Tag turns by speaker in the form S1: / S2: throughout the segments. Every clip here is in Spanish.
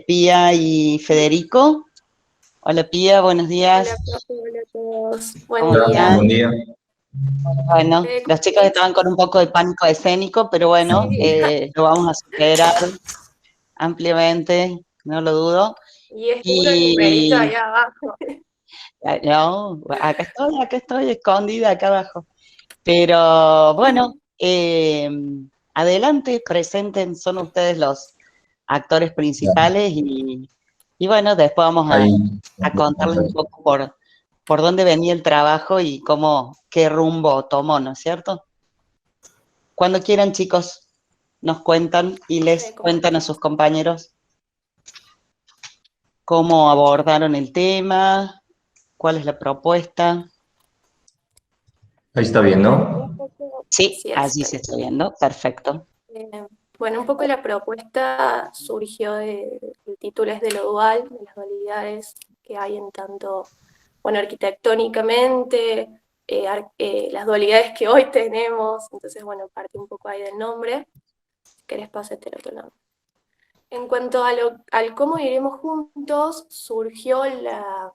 S1: Pía y Federico. Hola Pía, buenos
S2: Hola,
S1: días.
S2: profe, hola a todos. Buen
S1: ¿Cómo
S3: Hola,
S2: día.
S3: buen
S1: están?
S3: día.
S1: Bueno,
S2: ¿Cómo
S1: los chicos
S2: estás?
S1: estaban con un poco de pánico escénico, pero bueno,
S2: Sí,
S1: lo vamos a superar ampliamente, no lo dudo.
S2: y es puro numerito
S1: Y
S2: ahí abajo.
S1: no, acá estoy escondida acá abajo. Pero bueno, adelante, presenten, son ustedes los actores
S3: Ya,
S1: principales y bueno, después vamos
S3: ahí.
S1: a contarles un poco por dónde venía el trabajo y qué rumbo tomó, ¿no es cierto? Cuando quieran, chicos, nos cuentan y les
S2: ¿Cómo
S1: cuentan a
S2: estás?
S1: sus compañeros cómo abordaron el tema, cuál es la propuesta.
S3: Ahí está bien,
S2: Bueno,
S3: ¿no?
S2: un poco,
S1: Sí,
S2: sí, ahí se
S1: allí
S2: está
S1: se
S2: bien.
S1: está viendo, perfecto.
S2: Bueno, un poco la propuesta surgió el título es de lo dual, de las dualidades que hay en tanto, bueno, arquitectónicamente, las dualidades que hoy tenemos, entonces, bueno, parte un poco ahí del nombre. Si querés, pásate al otro lado. En cuanto al cómo iremos juntos, surgió la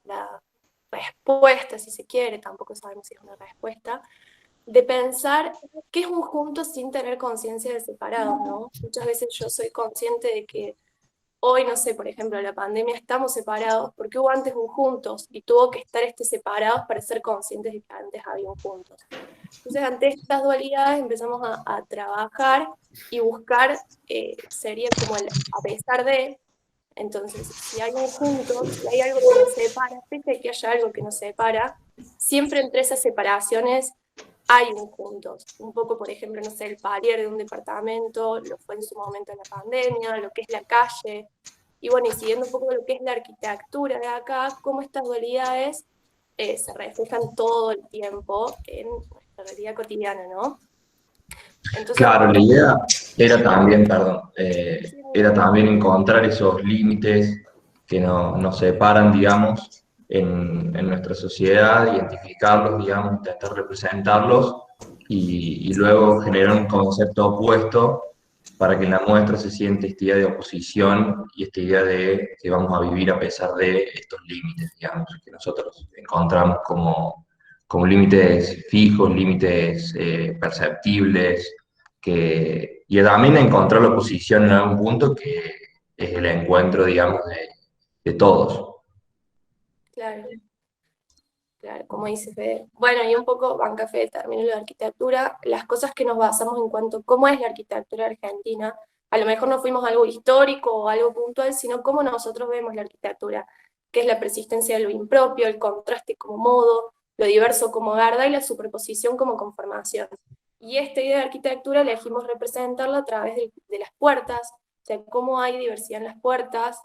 S2: respuesta, si se quiere, tampoco sabemos si es una respuesta, de pensar qué es un junto sin tener conciencia de separados, ¿no? Muchas veces yo soy consciente de que hoy, no sé, por ejemplo, la pandemia estamos separados porque hubo antes un juntos y tuvo que estar separados para ser conscientes de que antes había un juntos. Entonces, ante estas dualidades empezamos a trabajar y buscar, sería como el a pesar de, entonces, si hay un junto, si hay algo que nos separa, pese a que haya algo que nos separa, siempre entre esas separaciones hay un juntos. Un poco, por ejemplo, no sé, el palier de un departamento, lo fue en su momento en la pandemia, lo que es la calle, y bueno, y siguiendo un poco lo que es la arquitectura de acá, cómo estas dualidades se reflejan todo el tiempo en nuestra realidad cotidiana, ¿no? Entonces,
S3: Claro, la
S2: bueno,
S3: idea era también, perdón,
S2: sí,
S3: era también encontrar esos límites que nos separan, digamos, en nuestra sociedad, identificarlos, digamos, intentar representarlos y luego generar un concepto opuesto para que en la muestra se siente esta idea de oposición y esta idea de que vamos a vivir a pesar de estos límites, digamos, que nosotros encontramos como límites fijos, límites perceptibles, y también encontrar la oposición en algún punto que es el encuentro, digamos, de todos.
S2: claro. Claro, como dice Fede. Bueno, y un poco, banca Fede, termino de arquitectura, las cosas que nos basamos en cuanto a cómo es la arquitectura argentina, a lo mejor no fuimos a algo histórico o algo puntual, sino cómo nosotros vemos la arquitectura, que es la persistencia de lo impropio, el contraste como modo, lo diverso como garda y la superposición como conformación. Y esta idea de arquitectura elegimos representarla a través de las puertas, o sea, cómo hay diversidad en las puertas,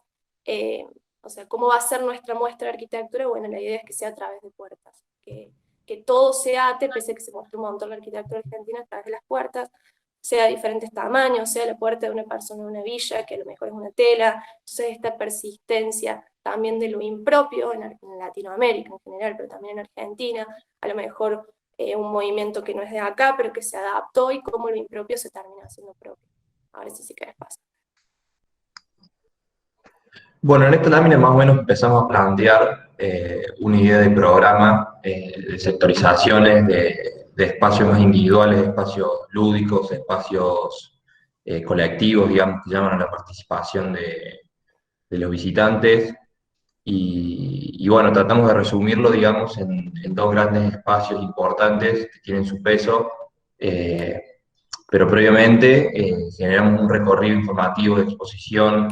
S2: eh, o sea, ¿cómo va a ser nuestra muestra de arquitectura? Bueno, la idea es que sea a través de puertas, que todo se ate, pese a que se muestre un montón la arquitectura argentina a través de las puertas, sea de diferentes tamaños, sea la puerta de una persona en una villa, que a lo mejor es una tela, entonces esta persistencia también de lo impropio en Latinoamérica en general, pero también en Argentina, a lo mejor un movimiento que no es de acá, pero que se adaptó y cómo lo impropio se termina haciendo propio. Ahora sí, si querés pasar.
S3: Bueno, en esta lámina más o menos empezamos a plantear una idea de programa, de sectorizaciones, de espacios más individuales, espacios lúdicos, espacios colectivos, digamos, que llaman a la participación de los visitantes. Y bueno, tratamos de resumirlo, digamos, en dos grandes espacios importantes que tienen su peso, eh, pero previamente generamos un recorrido informativo de exposición,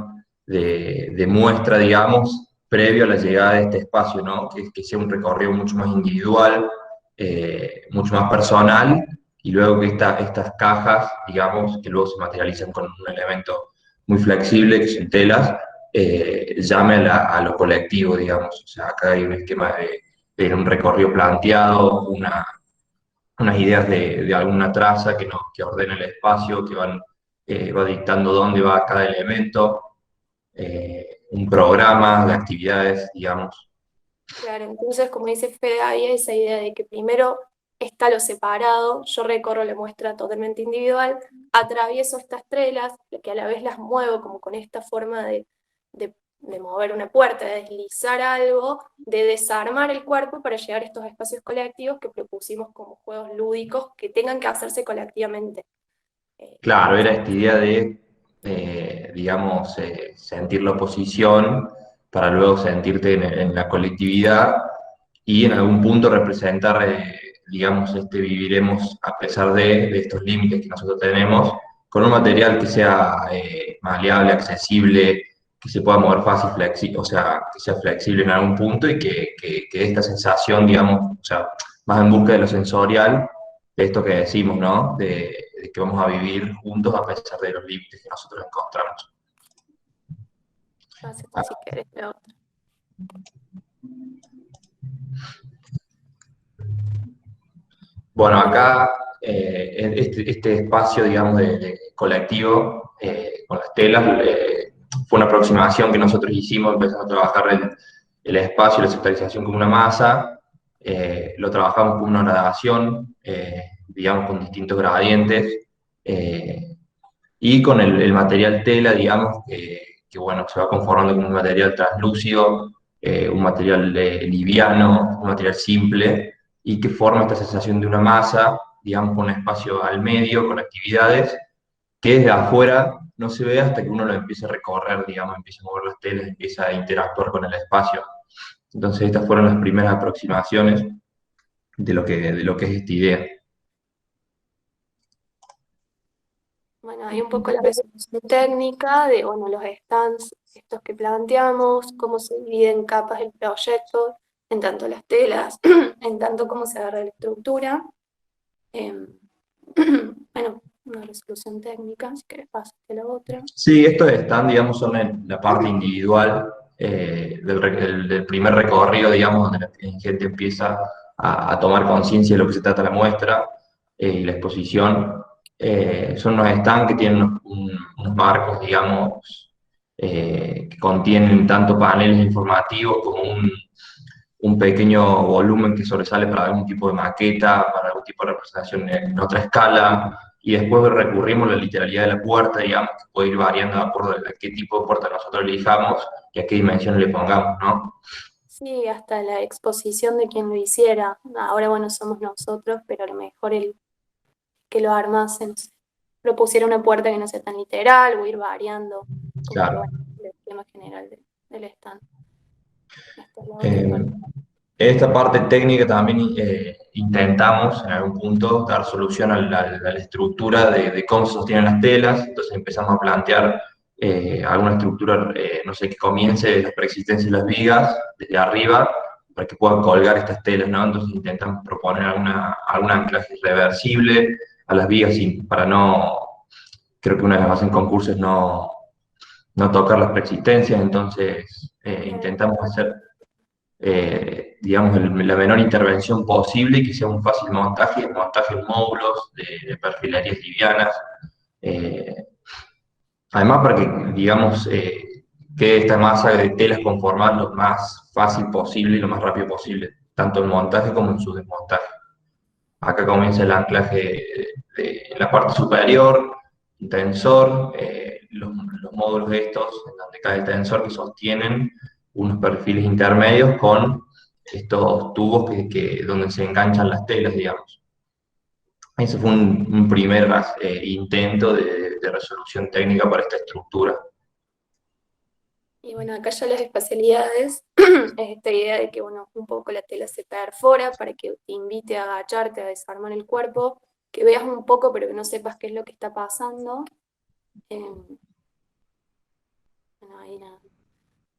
S3: de muestra, digamos, previo a la llegada de este espacio, ¿no? Que sea un recorrido mucho más individual, mucho más personal, y luego que estas cajas, digamos, que luego se materializan con un elemento muy flexible, que son telas, llame a lo colectivo, digamos. O sea, acá hay un esquema de un recorrido planteado, unas ideas de alguna traza que ordena el espacio, va dictando dónde va cada elemento, un programa de actividades, digamos.
S2: Claro, entonces, como dice Fede, hay esa idea de que primero está lo separado, yo recorro la muestra totalmente individual, atravieso estas trelas, que a la vez las muevo como con esta forma de mover una puerta, de deslizar algo, de desarmar el cuerpo para llegar a estos espacios colectivos que propusimos como juegos lúdicos que tengan que hacerse colectivamente.
S3: Claro, era esta idea de, digamos, sentir la oposición para luego sentirte en la colectividad y en algún punto representar, digamos, este viviremos a pesar de estos límites que nosotros tenemos, con un material que sea maleable, accesible, que se pueda mover fácil, o sea, que sea flexible en algún punto y que esta sensación, digamos, o sea, más en busca de lo sensorial, de esto que decimos, ¿no? De que vamos a vivir juntos a pesar de los límites que nosotros encontramos.
S2: Si querés, la otra.
S3: Bueno, acá este espacio, digamos, de colectivo con las telas fue una aproximación que nosotros hicimos, empezamos a trabajar el espacio, la sectorización como una masa, lo trabajamos como una gradación, digamos, con distintos gradientes, y con el material tela, digamos, bueno, se va conformando con un material translúcido, un material liviano, un material simple, y que forma esta sensación de una masa, digamos, con un espacio al medio, con actividades, que desde afuera no se ve hasta que uno lo empieza a recorrer, digamos, empieza a mover las telas, empieza a interactuar con el espacio. Entonces estas fueron las primeras aproximaciones de lo que es esta idea.
S2: Bueno, hay un poco la resolución técnica de, bueno, los stands, estos que planteamos, cómo se dividen capas el proyecto, en tanto las telas, en tanto cómo se agarra la estructura. Bueno, una resolución técnica, si querés pasarte la otra.
S3: Sí, estos stands, digamos, son en la parte individual del primer recorrido, digamos, donde la gente empieza a tomar conciencia de lo que se trata la muestra y la exposición. Son unos stands que tienen unos marcos, digamos, que contienen tanto paneles informativos como un pequeño volumen que sobresale para algún tipo de maqueta, para algún tipo de representación en otra escala, y después recurrimos a la literalidad de la puerta, digamos, que puede ir variando de acuerdo a qué tipo de puerta nosotros elijamos y a qué dimensiones le pongamos, ¿no?
S2: Sí, hasta la exposición de quien lo hiciera. Ahora, bueno, somos nosotros, pero a lo mejor el que lo armase, no sé, propusiera una puerta que no sea tan literal, o ir variando, como
S3: Claro.
S2: bueno, el tema general del stand. Esta es la otra parte.
S3: Esta parte técnica también intentamos en algún punto dar solución a la estructura de cómo se sostienen las telas, entonces empezamos a plantear alguna estructura, no sé, que comience de la preexistencia de las vigas, desde arriba, para que puedan colgar estas telas, ¿no? Entonces intentamos proponer algún anclaje reversible a las vigas para no, creo que una de las bases en concursos es no tocar las preexistencias, entonces intentamos hacer digamos, la menor intervención posible y que sea un fácil montaje de módulos, de perfilerías livianas. Además, para que, digamos, quede esta masa de telas conformada lo más fácil posible y lo más rápido posible, tanto en montaje como en su desmontaje. Acá comienza el anclaje en la parte superior, un tensor, los módulos de estos, en donde cae el tensor, que sostienen unos perfiles intermedios con estos tubos donde se enganchan las telas, digamos. Ese fue un primer intento de resolución técnica para esta estructura.
S2: Y bueno, acá ya las especialidades, es esta idea de que, bueno, un poco la tela se perfora para que te invite a agacharte, a desarmar el cuerpo, que veas un poco pero que no sepas qué es lo que está pasando. Bueno, ahí nada.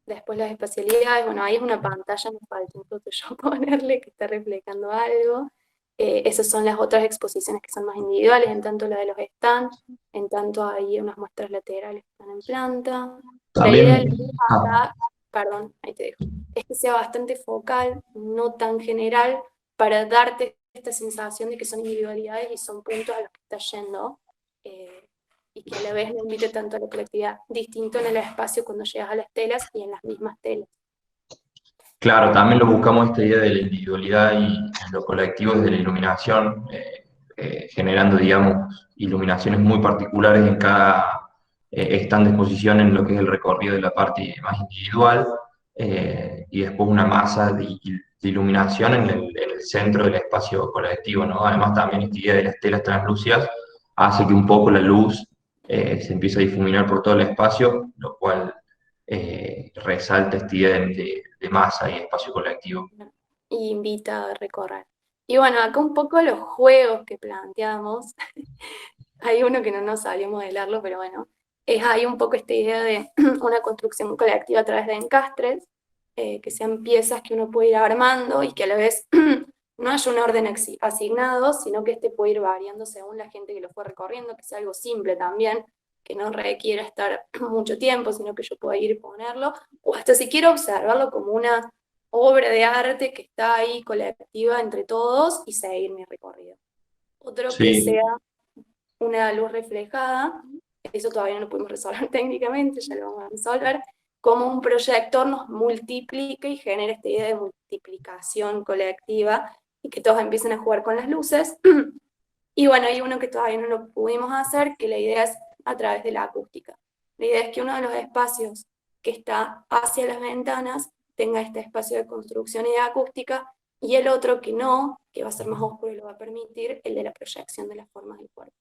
S2: Después las especialidades, bueno, ahí es una pantalla, me falta un Photoshop ponerle que está reflejando algo. Esas son las otras exposiciones que son más individuales, en tanto la de los stands, en tanto hay unas muestras laterales que están en planta.
S3: También,
S2: la idea de acá, perdón, ahí te dejo, es que sea bastante focal, no tan general, para darte esta sensación de que son individualidades y son puntos a los que estás yendo, y que a la vez no invite tanto a la colectividad, distinto en el espacio cuando llegas a las telas y en las mismas telas.
S3: Claro, también lo buscamos esta idea de la individualidad y lo colectivo desde la iluminación, generando, digamos, iluminaciones muy particulares están de exposición en lo que es el recorrido de la parte más individual, y después una masa de iluminación en el centro del espacio colectivo, ¿no? Además también esta idea de las telas translúcidas hace que un poco la luz se empiece a difuminar por todo el espacio, lo cual resalta esta idea de masa y espacio colectivo.
S2: Y invita a recorrer. Y bueno, acá un poco los juegos que planteamos, hay uno que no nos salió a modelarlo, pero bueno, hay un poco esta idea de una construcción colectiva a través de encastres, que sean piezas que uno puede ir armando y que a la vez no haya un orden asignado, sino que este puede ir variando según la gente que lo fue recorriendo, que sea algo simple también, que no requiera estar mucho tiempo, sino que yo pueda ir y ponerlo, o hasta si quiero observarlo como una obra de arte que está ahí colectiva entre todos y seguir mi recorrido. Otro que
S3: Sí.
S2: sea una luz reflejada, eso todavía no lo pudimos resolver técnicamente, ya lo vamos a resolver, como un proyector nos multiplica y genera esta idea de multiplicación colectiva y que todos empiecen a jugar con las luces. Y bueno, hay uno que todavía no lo pudimos hacer, que la idea es a través de la acústica. La idea es que uno de los espacios que está hacia las ventanas tenga este espacio de construcción y de acústica, y el otro que no, que va a ser más oscuro y lo va a permitir, el de la proyección de las formas del cuerpo.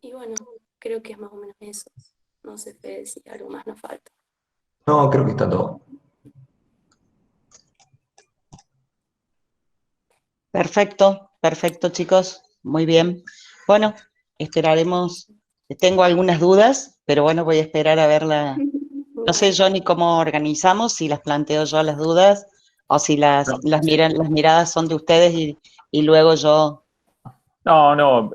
S2: Y bueno, creo que es más o menos eso. No sé, Fede, si algo más nos falta.
S3: No, creo que está todo.
S1: Perfecto, perfecto, chicos. Muy bien. Bueno, esperaremos. Tengo algunas dudas, pero bueno, voy a esperar a verla. No sé, Johnny, cómo organizamos, si las planteo yo las dudas o si las miradas son de ustedes y luego yo.
S4: No,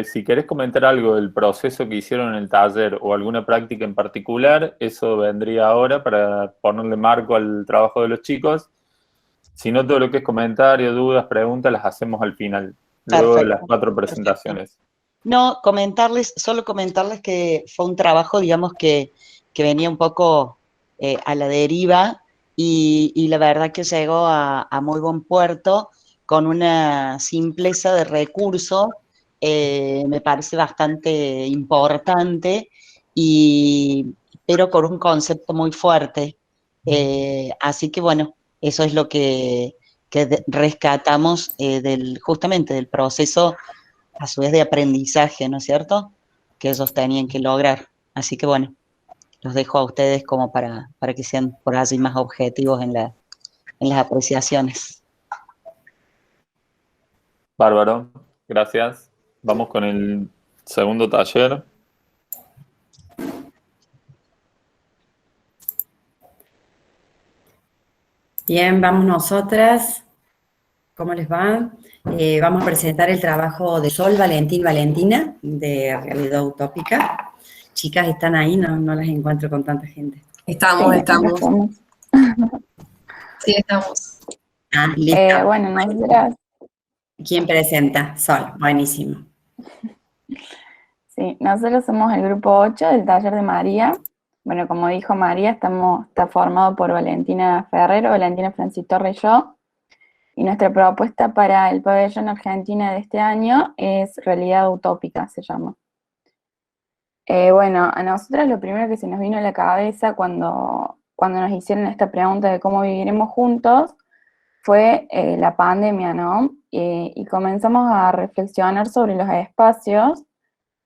S4: si querés comentar algo del proceso que hicieron en el taller o alguna práctica en particular, eso vendría ahora para ponerle marco al trabajo de los chicos. Si no, todo lo que es comentario, dudas, preguntas, las hacemos al final, luego de las 4 presentaciones.
S1: Perfecto. No, solo comentarles que fue un trabajo, digamos, que venía un poco a la deriva y la verdad que llegó a muy buen puerto con una simpleza de recurso, me parece bastante importante, pero con un concepto muy fuerte. Así que bueno, eso es lo que rescatamos justamente del proceso, a su vez de aprendizaje, ¿no es cierto?, que ellos tenían que lograr. Así que bueno, los dejo a ustedes como para que sean por allí más objetivos en las apreciaciones.
S4: Bárbaro, gracias. Vamos con el segundo taller.
S5: Bien, vamos nosotras. ¿Cómo les va? Vamos a presentar el trabajo de Sol, Valentín, Valentina, de Realidad Utópica. Chicas, ¿están ahí? No las encuentro con tanta gente.
S6: Estamos. Sí, estamos.
S5: Ah, listo.
S7: Bueno, nosotras.
S5: ¿Quién presenta? Sol, buenísimo.
S7: Sí, nosotros somos el grupo 8 del taller de María. Bueno, como dijo María, está formado por Valentina Ferrero, Valentina Francis Torres y yo. Y nuestra propuesta para el pabellón Argentina de este año es Realidad Utópica, se llama. Bueno, a nosotras lo primero que se nos vino a la cabeza cuando nos hicieron esta pregunta de cómo viviremos juntos fue la pandemia, ¿no? Y comenzamos a reflexionar sobre los espacios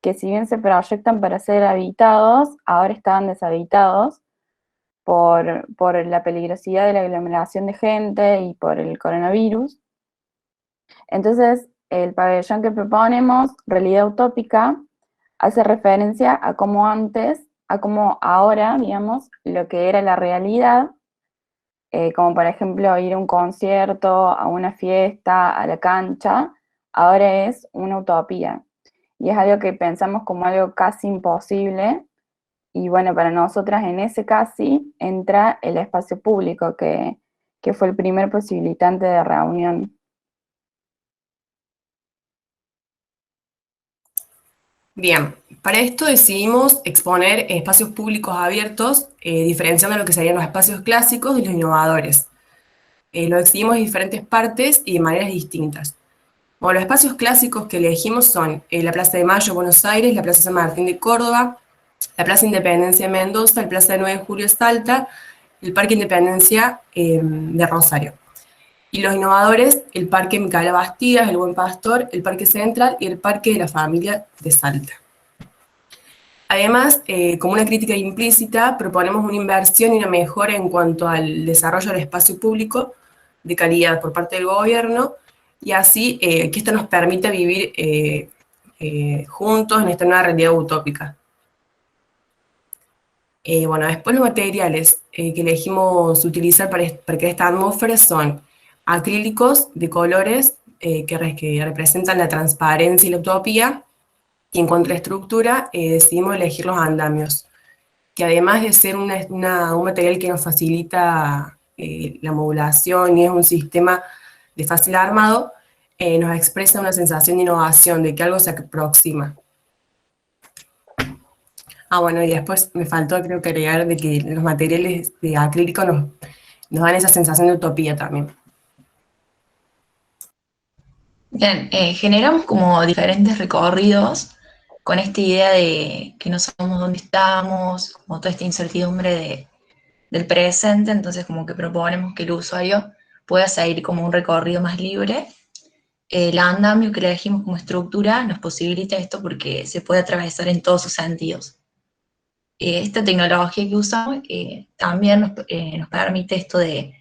S7: que, si bien se proyectan para ser habitados, ahora estaban deshabitados por la peligrosidad de la aglomeración de gente y por el coronavirus. Entonces, el pabellón que proponemos, Realidad Utópica, hace referencia a cómo antes, a cómo ahora, digamos, lo que era la realidad, como por ejemplo ir a un concierto, a una fiesta, a la cancha, ahora es una utopía. Y es algo que pensamos como algo casi imposible. Y bueno, para nosotras en ese casi entra el espacio público, que fue el primer posibilitante de reunión.
S6: Bien, para esto decidimos exponer espacios públicos abiertos, diferenciando lo que serían los espacios clásicos y los innovadores. Lo decidimos en diferentes partes y de maneras distintas. Bueno, los espacios clásicos que elegimos son la Plaza de Mayo, Buenos Aires, la Plaza San Martín de Córdoba, la Plaza Independencia de Mendoza, el Plaza de 9 de Julio de Salta, el Parque Independencia de Rosario. Y los innovadores, el Parque Micaela Bastidas, el Buen Pastor, el Parque Central y el Parque de la Familia de Salta. Además, como una crítica implícita, proponemos una inversión y una mejora en cuanto al desarrollo del espacio público de calidad por parte del gobierno, y así que esto nos permita vivir juntos en esta nueva realidad utópica. Bueno, después los materiales que elegimos utilizar para crear esta atmósfera son acrílicos de colores que representan la transparencia y la utopía, y en cuanto a la estructura, decidimos elegir los andamios, que además de ser un material que nos facilita la modulación y es un sistema de fácil armado, nos expresa una sensación de innovación, de que algo se aproxima. Bueno, y después me faltó, creo que agregar de que los materiales de acrílico nos dan esa sensación de utopía también.
S8: Bien, generamos como diferentes recorridos con esta idea de que no sabemos dónde estamos, como toda esta incertidumbre del presente, entonces como que proponemos que el usuario pueda seguir como un recorrido más libre. El andamio que elegimos como estructura nos posibilita esto porque se puede atravesar en todos sus sentidos. Esta tecnología que usamos también nos permite esto de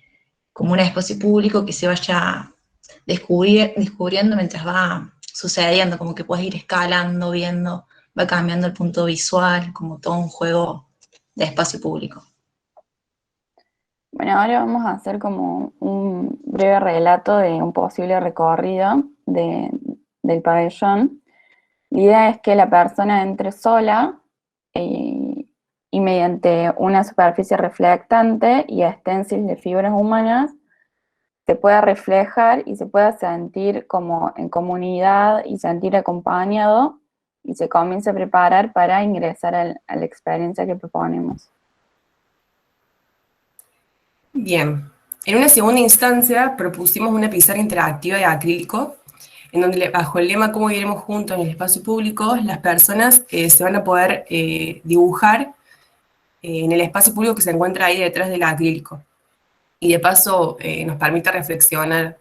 S8: como un espacio público que se vaya descubriendo mientras va sucediendo, como que puedes ir escalando, viendo, va cambiando el punto visual, como todo un juego de espacio público.
S7: Bueno, ahora vamos a hacer como un breve relato de un posible recorrido del pabellón. La idea es que la persona entre sola y mediante una superficie reflectante y stencils de figuras humanas se pueda reflejar y se pueda sentir como en comunidad y sentir acompañado, y se comience a preparar para ingresar a la experiencia que proponemos.
S6: Bien, en una segunda instancia propusimos una pizarra interactiva de acrílico, en donde bajo el lema "Cómo iremos juntos en el espacio público", las personas se van a poder dibujar en el espacio público que se encuentra ahí detrás del acrílico. Y de paso nos permite reflexionar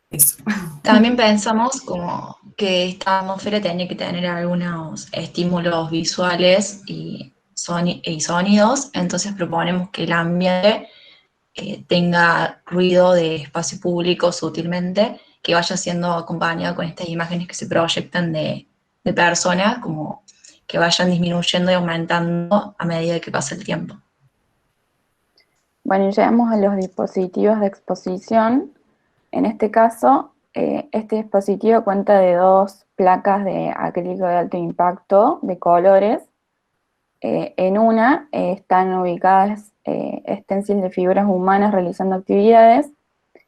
S6: eso.
S8: También pensamos como que esta atmósfera tenía que tener algunos estímulos visuales y sonidos, entonces proponemos que el ambiente tenga ruido de espacio público sutilmente, que vaya siendo acompañado con estas imágenes que se proyectan de personas, como que vayan disminuyendo y aumentando a medida que pasa el tiempo.
S7: Bueno, y llegamos a los dispositivos de exposición. En este caso, este dispositivo cuenta de 2 placas de acrílico de alto impacto de colores. En una están ubicadas stencils de figuras humanas realizando actividades,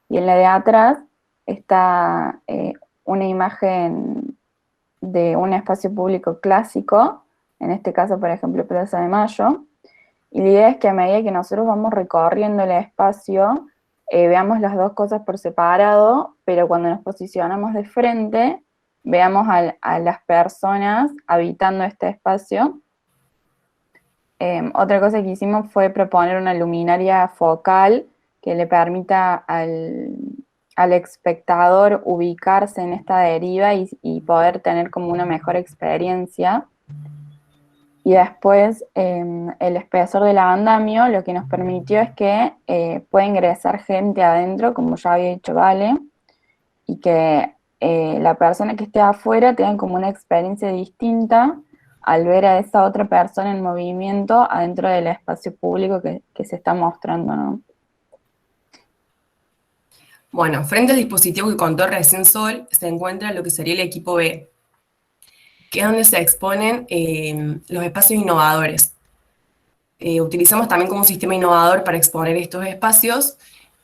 S7: y en la de atrás está una imagen de un espacio público clásico, en este caso, por ejemplo, Plaza de Mayo. Y la idea es que a medida que nosotros vamos recorriendo el espacio, veamos las 2 cosas por separado, pero cuando nos posicionamos de frente, veamos a las personas habitando este espacio. Otra cosa que hicimos fue proponer una luminaria focal que le permita al espectador ubicarse en esta deriva y poder tener como una mejor experiencia. Y después el espesor del andamio lo que nos permitió es que pueda ingresar gente adentro, como ya había dicho Vale, y que la persona que esté afuera tenga como una experiencia distinta al ver a esa otra persona en movimiento adentro del espacio público que se está mostrando, ¿no?
S6: Bueno, frente al dispositivo que contó recién Sol, se encuentra lo que sería el equipo B, que es donde se exponen los espacios innovadores. Utilizamos también como un sistema innovador para exponer estos espacios,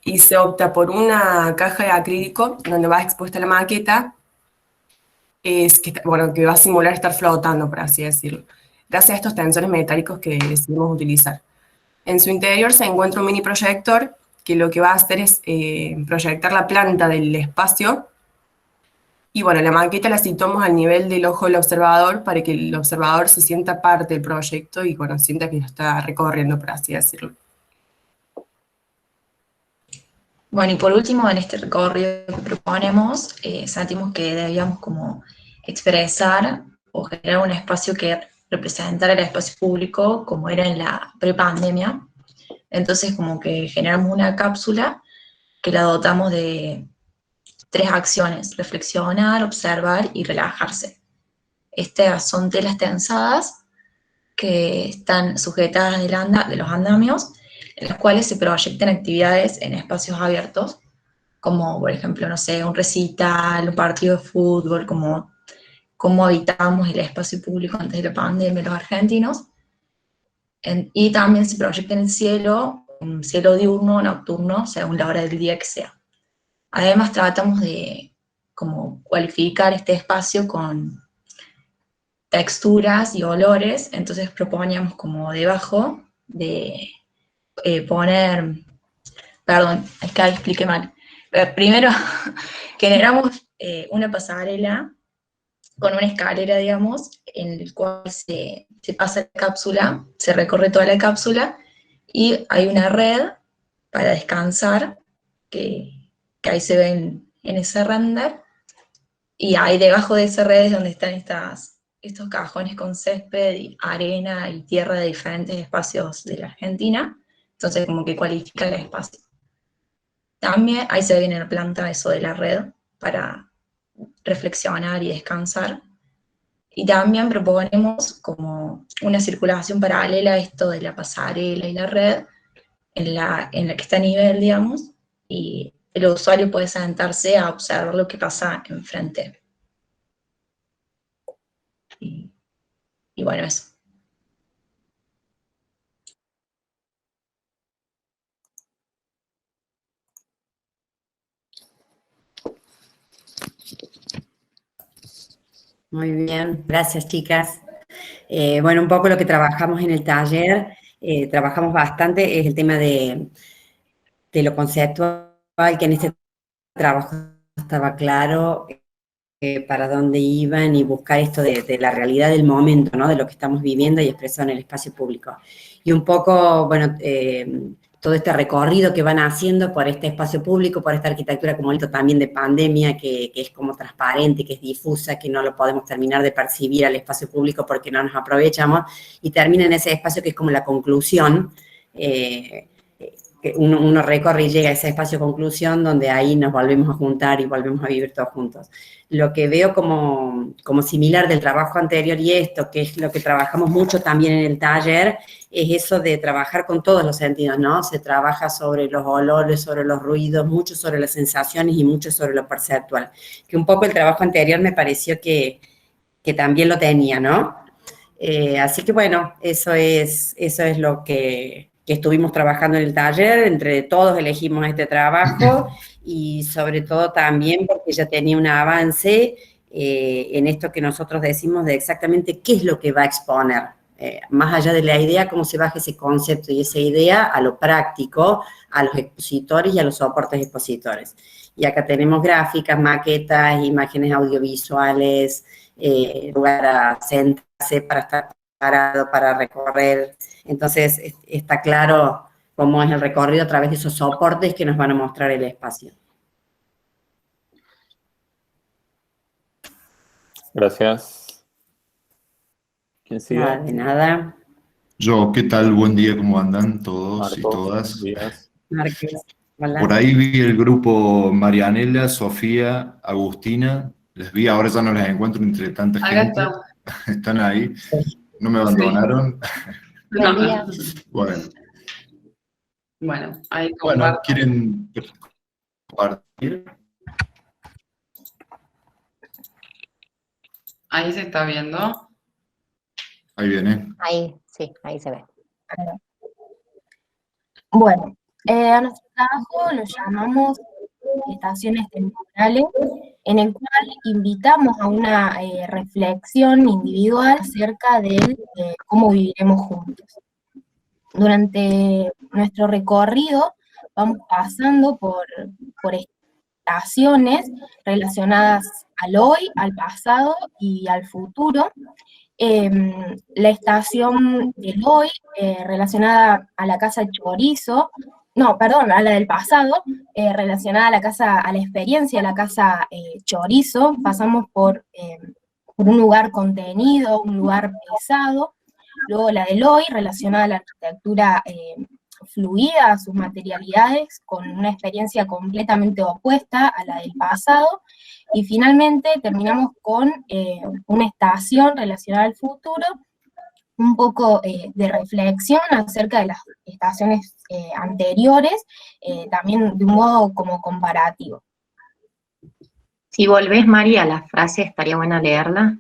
S6: y se opta por una caja de acrílico donde va expuesta la maqueta, que va a simular estar flotando, por así decirlo, gracias a estos tensores metálicos que decidimos utilizar. En su interior se encuentra un mini proyector, que lo que va a hacer es proyectar la planta del espacio Y bueno, la maqueta la situamos al nivel del ojo del observador para que el observador se sienta parte del proyecto y bueno, sienta que lo está recorriendo, por así decirlo.
S8: Bueno, y por último, en este recorrido que proponemos, sentimos que debíamos como expresar o generar un espacio que representara el espacio público como era en la prepandemia. Entonces, como que generamos una cápsula que la dotamos de 3 acciones: reflexionar, observar y relajarse. Estas son telas tensadas que están sujetadas de los andamios, en los cuales se proyectan actividades en espacios abiertos, como por ejemplo, no sé, un recital, un partido de fútbol, como cómo habitábamos el espacio público antes de la pandemia los argentinos. Y también se proyecta en el cielo, un cielo diurno, nocturno, según la hora del día que sea. Además tratamos de como cualificar este espacio con texturas y olores, entonces proponíamos como debajo de poner, perdón, es que ahí expliqué mal. Primero generamos una pasarela con una escalera, digamos, en el cual se pasa la cápsula, se recorre toda la cápsula, y hay una red para descansar, que ahí se ve en ese render, y ahí debajo de esa red es donde están estos cajones con césped, y arena y tierra de diferentes espacios de la Argentina, entonces como que cualifica el espacio. También ahí se ve en la planta eso de la red, para reflexionar y descansar. Y también proponemos como una circulación paralela a esto de la pasarela y la red, en la que está a nivel, digamos, y el usuario puede sentarse a observar lo que pasa enfrente. Y bueno, eso.
S5: Muy bien, gracias chicas. Bueno, un poco lo que trabajamos en el taller, trabajamos bastante, es el tema de lo conceptual, que en este trabajo estaba claro para dónde iban y buscar esto de la realidad del momento, ¿no? De lo que estamos viviendo y expresado en el espacio público. Y un poco, bueno, todo este recorrido que van haciendo por este espacio público, por esta arquitectura como esto también de pandemia, que es como transparente, que es difusa, que no lo podemos terminar de percibir al espacio público porque no nos aprovechamos, y termina en ese espacio que es como la conclusión, que uno recorre y llega a ese espacio de conclusión donde ahí nos volvemos a juntar y volvemos a vivir todos juntos. Lo que veo como similar del trabajo anterior y esto, que es lo que trabajamos mucho también en el taller, es eso de trabajar con todos los sentidos, ¿no? Se trabaja sobre los olores, sobre los ruidos, mucho sobre las sensaciones y mucho sobre lo perceptual. Que un poco el trabajo anterior me pareció que también lo tenía, ¿no? Así que bueno, eso es lo que estuvimos trabajando en el taller, entre todos elegimos este trabajo, y sobre todo también porque ya tenía un avance en esto que nosotros decimos de exactamente qué es lo que va a exponer. Más allá de la idea, cómo se baja ese concepto y esa idea a lo práctico, a los expositores y a los soportes expositores. Y acá tenemos gráficas, maquetas, imágenes audiovisuales, lugar a sentarse para estar parado, para recorrer. Entonces, está claro cómo es el recorrido a través de esos soportes que nos van a mostrar el espacio.
S4: Gracias. ¿Quién sigue?
S5: Nada, de nada.
S9: Yo, ¿qué tal? Buen día, ¿cómo andan todos
S4: Marcos,
S9: y todas?
S4: días.
S5: Márquez, hola.
S9: Por ahí vi el grupo Marianela, Sofía, Agustina. Les vi, ahora ya no las encuentro entre tanta
S6: Acá
S9: gente.
S6: estamos.
S9: Están ahí, no me abandonaron.
S6: No.
S9: Bueno,
S6: Bueno, ahí
S9: bueno,
S6: comparto.
S9: ¿quieren compartir?
S6: Ahí se está viendo.
S9: Ahí viene.
S10: Ahí, sí, ahí se ve.
S11: Bueno, a nuestro trabajo lo llamamos estaciones temporales, en el cual invitamos a una reflexión individual acerca de cómo viviremos juntos. Durante nuestro recorrido vamos pasando por estaciones relacionadas al hoy, al pasado y al futuro. La estación del hoy, relacionada a la casa Chorizo, no, perdón, a la del pasado, relacionada a la casa, a la experiencia de la casa Chorizo. Pasamos por un lugar contenido, un lugar pesado. Luego la del hoy, relacionada a la arquitectura fluida, a sus materialidades, con una experiencia completamente opuesta a la del pasado. Y finalmente terminamos con una estación relacionada al futuro, un poco de reflexión acerca de las estaciones anteriores, también de un modo como comparativo.
S10: Si volvés, Mari, a la frase, estaría buena leerla.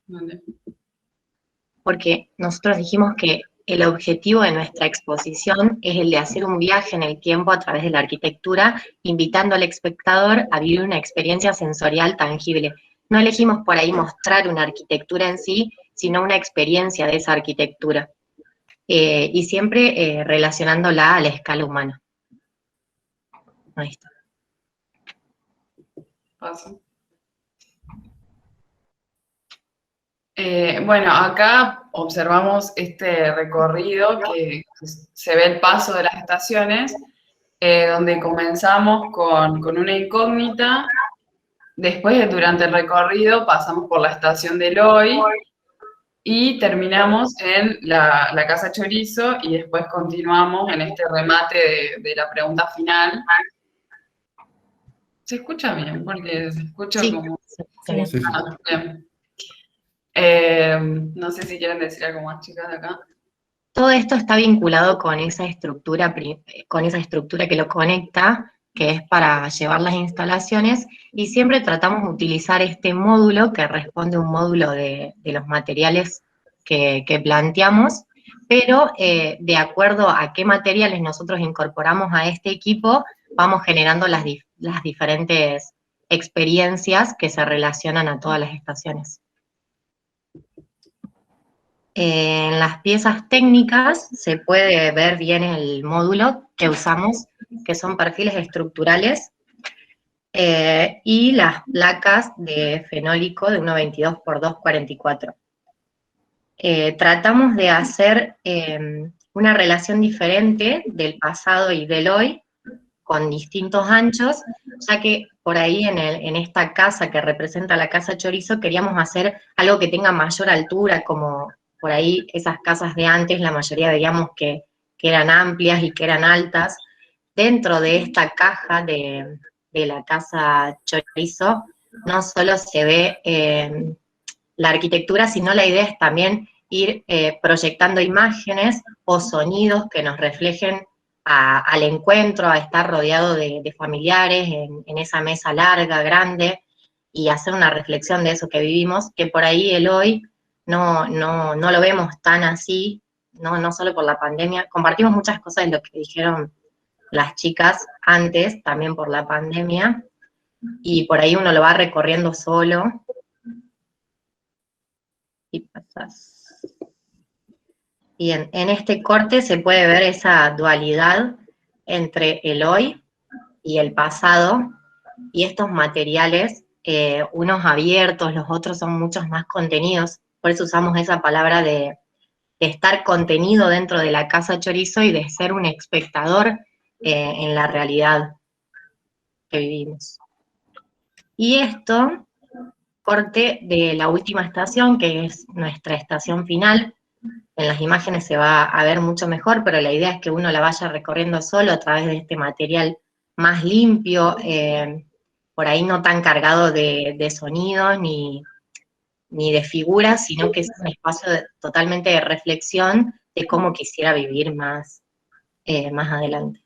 S6: Vale.
S10: Porque nosotros dijimos que el objetivo de nuestra exposición es el de hacer un viaje en el tiempo a través de la arquitectura, invitando al espectador a vivir una experiencia sensorial tangible. No elegimos por ahí mostrar una arquitectura en sí, sino una experiencia de esa arquitectura. Y siempre relacionándola a la escala humana. Ahí está.
S12: Paso. Bueno, acá observamos este recorrido que se ve el paso de las estaciones, donde comenzamos con una incógnita, después durante el recorrido pasamos por la estación del hoy y terminamos en la casa Chorizo y después continuamos en este remate de la pregunta final. ¿Se escucha bien? Porque se escucha
S10: Sí,
S12: como...
S10: sí.
S12: Ah, bien. No sé si quieren decir algo más, chicas, de acá.
S10: Todo esto está vinculado con esa estructura que lo conecta, que es para llevar las instalaciones, y siempre tratamos de utilizar este módulo que responde a un módulo de los materiales que planteamos, pero de acuerdo a qué materiales nosotros incorporamos a este equipo, vamos generando las diferentes experiencias que se relacionan a todas las estaciones. En las piezas técnicas se puede ver bien el módulo que usamos, que son perfiles estructurales, y las placas de fenólico de 1,22 por 2,44. Tratamos de hacer una relación diferente del pasado y del hoy, con distintos anchos, ya que por ahí en esta casa que representa la casa Chorizo queríamos hacer algo que tenga mayor altura, como por ahí esas casas de antes, la mayoría veíamos que eran amplias y que eran altas. Dentro de esta caja de la casa Chorizo, no solo se ve la arquitectura, sino la idea es también ir proyectando imágenes o sonidos que nos reflejen al encuentro, a estar rodeado de familiares en esa mesa larga, grande, y hacer una reflexión de eso que vivimos, que por ahí el hoy no lo vemos tan así, no solo por la pandemia. Compartimos muchas cosas de lo que dijeron las chicas antes, también por la pandemia, y por ahí uno lo va recorriendo solo. Y pasas. Bien, en este corte se puede ver esa dualidad entre el hoy y el pasado, y estos materiales, unos abiertos, los otros son muchos más contenidos. Por eso usamos esa palabra de estar contenido dentro de la casa Chorizo y de ser un espectador en la realidad que vivimos. Y esto, corte de la última estación, que es nuestra estación final. En las imágenes se va a ver mucho mejor, pero la idea es que uno la vaya recorriendo solo a través de este material más limpio, por ahí no tan cargado de sonidos ni de figuras, sino que es un espacio totalmente de reflexión de cómo quisiera vivir más adelante.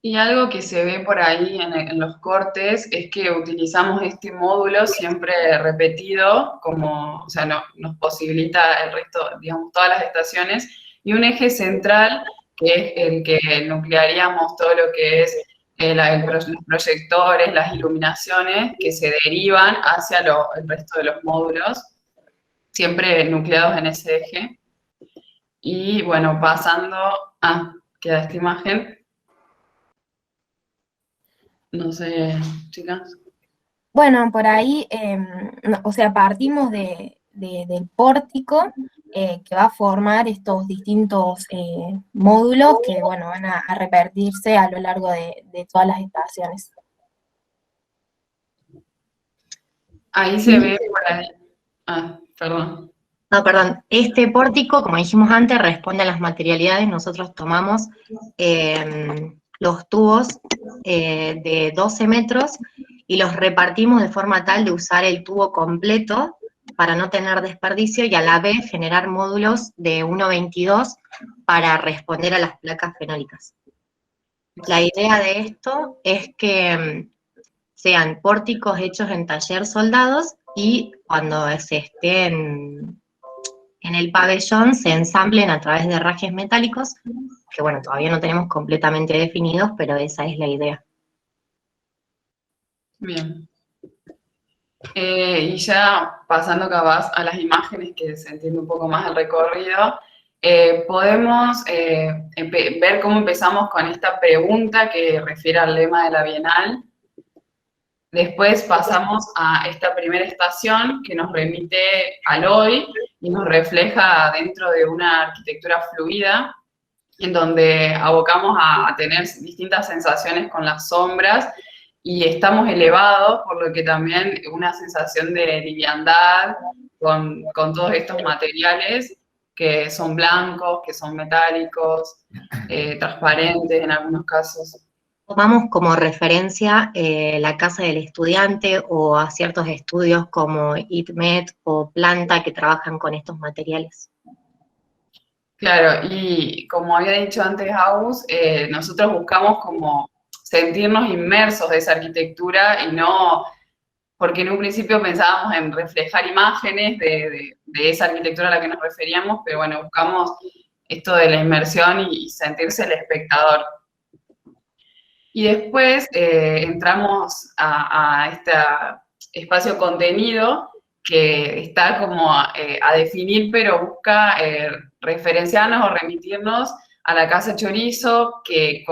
S12: Y algo que se ve por ahí en los cortes es que utilizamos este módulo siempre repetido, como, o sea, nos posibilita el resto, digamos, todas las estaciones, y un eje central que es el que nuclearíamos todo lo que es los proyectores, las iluminaciones que se derivan hacia el resto de los módulos, siempre nucleados en ese eje. Y bueno, pasando, queda esta imagen. No sé, chicas.
S11: Bueno, por ahí, o sea, partimos del pórtico que va a formar estos distintos módulos que, bueno, van a repartirse a lo largo de todas las estaciones.
S12: Ahí se ve por ahí. Ah, perdón.
S10: No, perdón. Este pórtico, como dijimos antes, responde a las materialidades. Nosotros tomamos los tubos de 12 metros y los repartimos de forma tal de usar el tubo completo para no tener desperdicio y a la vez generar módulos de 1,22 para responder a las placas fenólicas. La idea de esto es que sean pórticos hechos en taller soldados y cuando se estén en el pabellón se ensamblen a través de herrajes metálicos, que bueno, todavía no tenemos completamente definidos, pero esa es la idea.
S12: Bien. Y ya pasando capaz a las imágenes, que se entiende un poco más el recorrido, podemos ver cómo empezamos con esta pregunta que refiere al lema de la Bienal. Después pasamos a esta primera estación que nos remite al hoy y nos refleja dentro de una arquitectura fluida, en donde abocamos a tener distintas sensaciones con las sombras y estamos elevados, por lo que también una sensación de liviandad con todos estos materiales que son blancos, que son metálicos, transparentes en algunos casos.
S10: Tomamos como referencia la Casa del Estudiante o a ciertos estudios como ITMET o Planta que trabajan con estos materiales.
S12: Claro, y como había dicho antes Agus, nosotros buscamos como sentirnos inmersos de esa arquitectura y no, porque en un principio pensábamos en reflejar imágenes de esa arquitectura a la que nos referíamos, pero bueno, buscamos esto de la inmersión y sentirse el espectador. Y después entramos a este espacio contenido que está como a definir, pero busca referenciarnos o remitirnos a la Casa Chorizo, que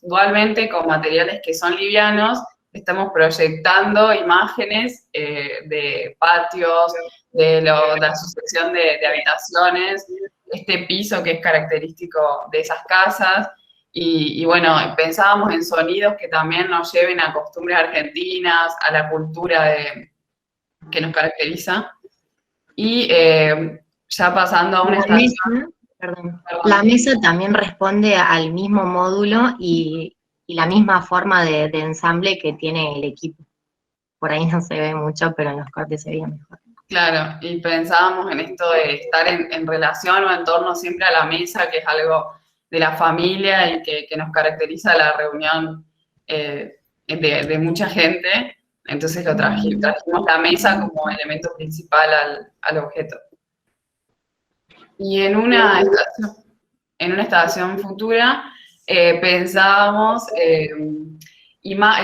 S12: dualmente con materiales que son livianos, estamos proyectando imágenes de patios, de la sucesión de habitaciones, este piso que es característico de esas casas. Y bueno, pensábamos en sonidos que también nos lleven a costumbres argentinas, a la cultura que nos caracteriza. Y ya pasando a una estación...
S10: Perdón. La mesa también responde al mismo módulo y la misma forma de ensamble que tiene el equipo. Por ahí no se ve mucho, pero en los cortes se veía mejor.
S12: Claro, y pensábamos en esto de estar en relación o en torno siempre a la mesa, que es algo de la familia y que nos caracteriza la reunión de mucha gente. Entonces trajimos la mesa como elemento principal al objeto. Y en una estación futura pensábamos,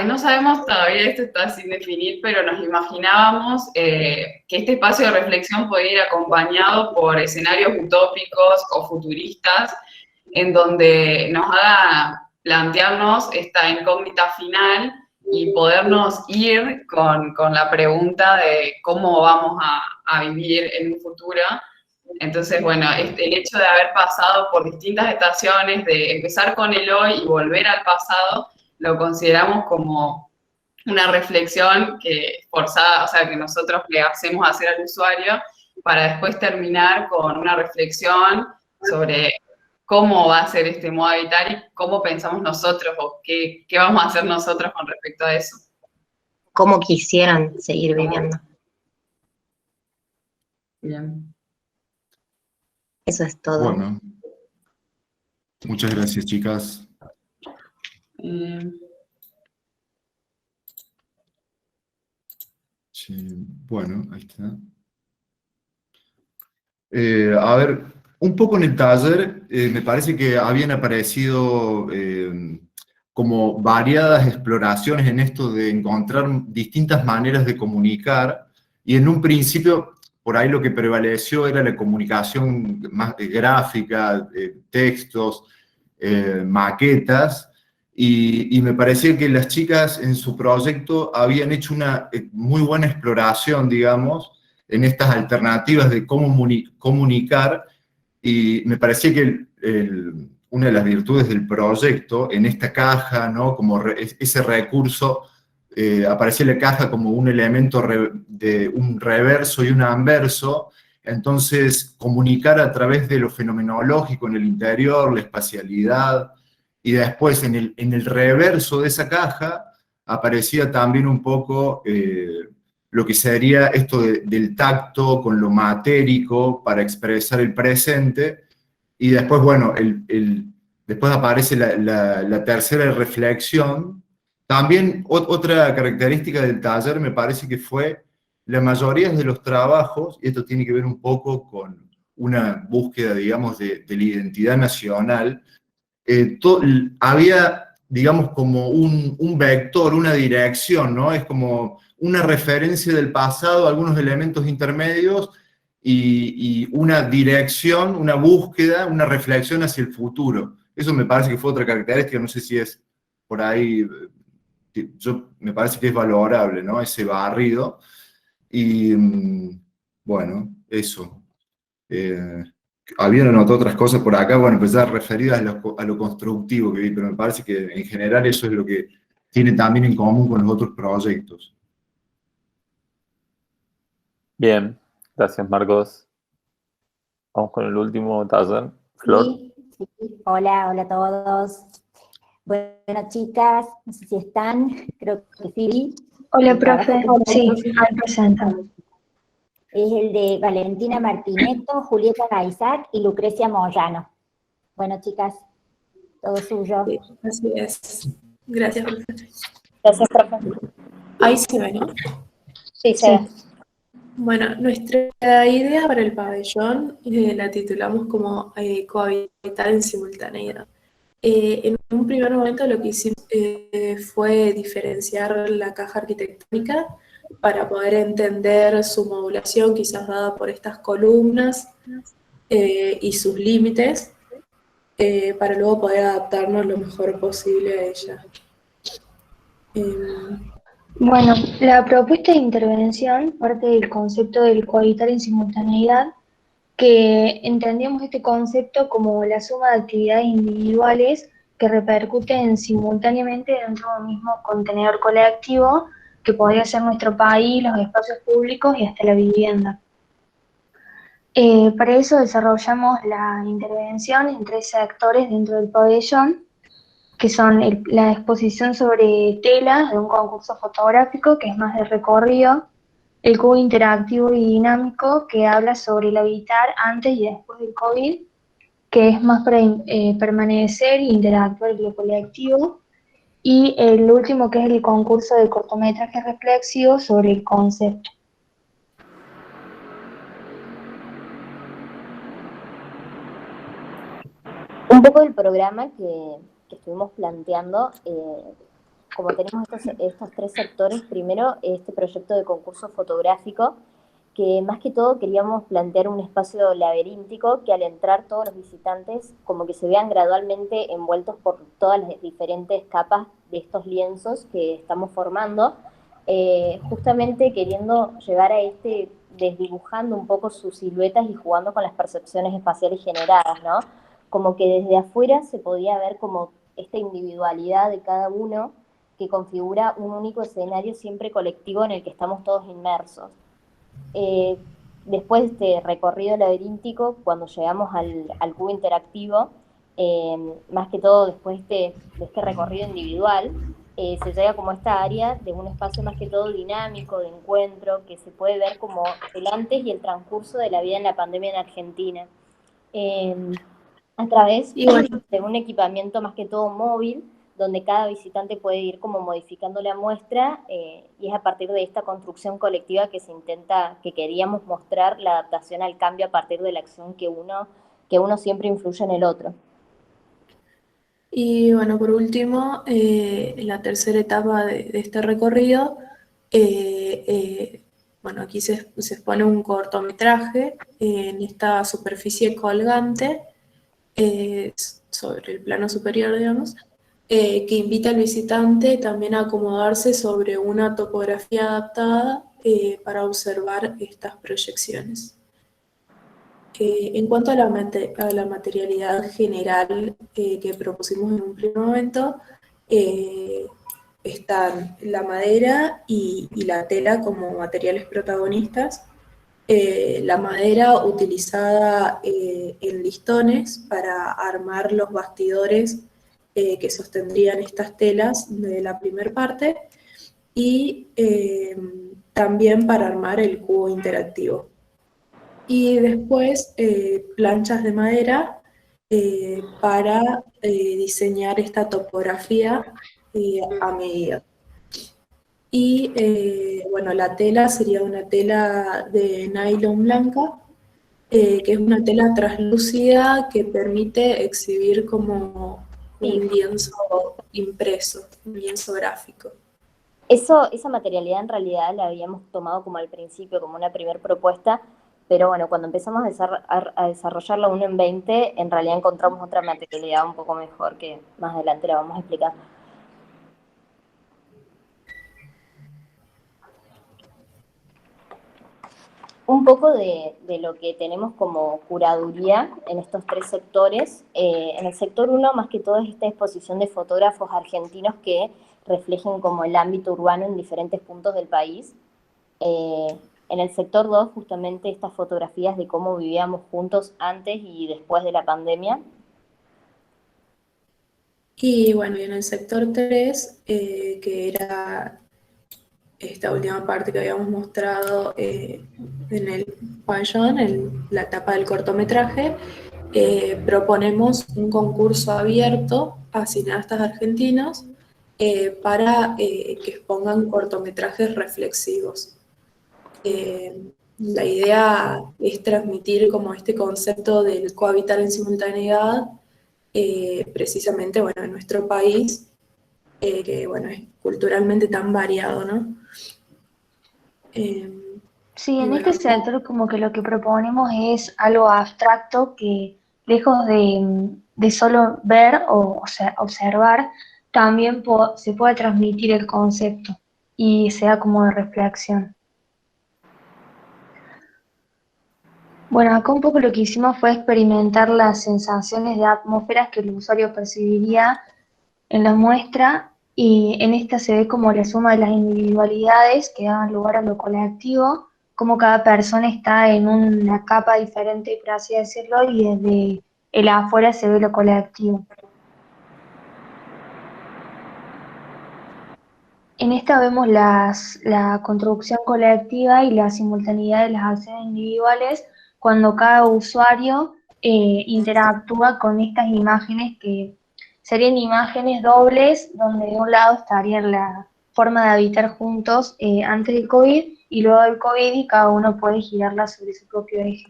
S12: no sabemos todavía, esto está sin definir, pero nos imaginábamos que este espacio de reflexión podía ir acompañado por escenarios utópicos o futuristas, en donde nos haga plantearnos esta incógnita final y podernos ir con la pregunta de cómo vamos a vivir en un futuro. Entonces, bueno, el hecho de haber pasado por distintas estaciones, de empezar con el hoy y volver al pasado, lo consideramos como una reflexión forzada, o sea, que nosotros le hacemos hacer al usuario para después terminar con una reflexión sobre cómo va a ser este modo de habitar y cómo pensamos nosotros o qué vamos a hacer nosotros con respecto a eso.
S10: Cómo quisieran seguir viviendo.
S12: Bien.
S10: Eso es todo.
S9: Bueno, muchas gracias, chicas. Sí, bueno, ahí está. A ver, un poco en el taller me parece que habían aparecido como variadas exploraciones en esto de encontrar distintas maneras de comunicar, y en un principio por ahí lo que prevaleció era la comunicación más gráfica, textos, maquetas, y me parecía que las chicas en su proyecto habían hecho una muy buena exploración, digamos, en estas alternativas de cómo comunicar, y me parecía que una de las virtudes del proyecto, en esta caja, ¿no? Como ese recurso, aparecía la caja como un elemento de un reverso y un anverso, entonces comunicar a través de lo fenomenológico en el interior, la espacialidad, y después en el reverso de esa caja aparecía también un poco lo que sería esto del tacto con lo matérico para expresar el presente, y después, bueno, después aparece la tercera reflexión. También otra característica del taller me parece que fue la mayoría de los trabajos, y esto tiene que ver un poco con una búsqueda, digamos, de la identidad nacional, había, digamos, como un vector, una dirección, ¿no? Es como una referencia del pasado, algunos elementos intermedios, y una dirección, una búsqueda, una reflexión hacia el futuro. Eso me parece que fue otra característica, no sé si es por ahí, me parece que es valorable, ¿no? Ese barrido. Y bueno, eso. Habían anotado otras cosas por acá, bueno, pues ya referidas a lo constructivo que vi, pero me parece que en general eso es lo que tiene también en común con los otros proyectos.
S4: Bien, gracias Marcos. Vamos con el último taller. Flor.
S13: Sí, sí. Hola, hola a todos. Bueno, chicas, no sé si están, creo que sí.
S14: Hola, profe. Sí, ahí presentan.
S13: Es el de Valentina Martinetto, Julieta Gaisac y Lucrecia Moyano. Bueno, chicas, todo suyo.
S2: Sí, así es. Gracias, profe.
S13: Gracias, profe.
S2: Ahí se ve, ¿no?
S13: Sí, se ve.
S2: Bueno, nuestra idea para el pabellón la titulamos como cohabitar en simultaneidad. En un primer momento lo que hicimos fue diferenciar la caja arquitectónica para poder entender su modulación, quizás dada por estas columnas y sus límites, para luego poder adaptarnos lo mejor posible a ella.
S14: Bueno, la propuesta de intervención parte del concepto del cohabitar en simultaneidad, que entendíamos este concepto como la suma de actividades individuales que repercuten simultáneamente dentro de un mismo contenedor colectivo, que podría ser nuestro país, los espacios públicos y hasta la vivienda. Para eso desarrollamos la intervención en 3 sectores dentro del pabellón, que son la exposición sobre telas de un concurso fotográfico, que es más de recorrido, el cubo interactivo y dinámico, que habla sobre el habitar antes y después del COVID, que es más para permanecer e interactuar con lo colectivo, y el último, que es el concurso de cortometraje reflexivo sobre el concepto.
S11: Un poco del programa que estuvimos planteando, como tenemos estos 3 sectores, primero este proyecto de concurso fotográfico, que más que todo queríamos plantear un espacio laberíntico que al entrar todos los visitantes como que se vean gradualmente envueltos por todas las diferentes capas de estos lienzos que estamos formando, justamente queriendo llegar a desdibujando un poco sus siluetas y jugando con las percepciones espaciales generadas, ¿no? Como que desde afuera se podía ver como esta individualidad de cada uno que configura un único escenario siempre colectivo en el que estamos todos inmersos. Después de este recorrido laberíntico, cuando llegamos al cubo interactivo, más que todo después de este recorrido individual, se llega como a esta área de un espacio más que todo dinámico, de encuentro, que se puede ver como el antes y el transcurso de la vida en la pandemia en Argentina. A través de un equipamiento más que todo móvil, donde cada visitante puede ir como modificando la muestra, y es a partir de esta construcción colectiva que queríamos mostrar la adaptación al cambio a partir de la acción que uno siempre influye en el otro.
S2: Y bueno, por último, la tercera etapa de este recorrido, bueno, aquí se expone un cortometraje en esta superficie colgante sobre el plano superior, digamos,
S15: que invita al visitante también a acomodarse sobre una topografía adaptada para observar estas proyecciones. En cuanto a a la materialidad general que propusimos en un primer momento, están la madera y la tela como materiales protagonistas. La madera utilizada en listones para armar los bastidores que sostendrían estas telas de la primera parte y también para armar el cubo interactivo. Y después planchas de madera para diseñar esta topografía a medida. Y bueno, la tela sería una tela de nylon blanca, que es una tela translúcida que permite exhibir como un lienzo impreso, un lienzo gráfico.
S16: Esa materialidad en realidad la habíamos tomado como al principio, como una primera propuesta, pero bueno, cuando empezamos a desarrollarla 1 en 20, en realidad encontramos otra materialidad un poco mejor que más adelante la vamos a explicar. Un poco de lo que tenemos como curaduría en estos 3 sectores. En el sector 1, más que todo, es esta exposición de fotógrafos argentinos que reflejen como el ámbito urbano en diferentes puntos del país. En el sector 2, justamente estas fotografías de cómo vivíamos juntos antes y después de la pandemia.
S15: Y bueno, y en el sector 3, que era esta última parte que habíamos mostrado en el pabellón, en la etapa del cortometraje, proponemos un concurso abierto a cineastas argentinos para que expongan cortometrajes reflexivos. La idea es transmitir como este concepto del cohabitar en simultaneidad, precisamente, bueno, en nuestro país, que, bueno, es culturalmente tan variado, ¿no?
S14: Sí, en este sector como que lo que proponemos es algo abstracto que, lejos de solo ver o sea, observar, también se puede transmitir el concepto y sea como de reflexión. Bueno, acá un poco lo que hicimos fue experimentar las sensaciones de atmósferas que el usuario percibiría en la muestra, y en esta se ve como la suma de las individualidades que dan lugar a lo colectivo, como cada persona está en una capa diferente, por así decirlo, y desde el afuera se ve lo colectivo. En esta vemos la construcción colectiva y la simultaneidad de las acciones individuales cuando cada usuario interactúa con estas imágenes que serían imágenes dobles, donde de un lado estaría la forma de habitar juntos antes del COVID y luego del COVID, y cada uno puede girarla sobre su propio eje.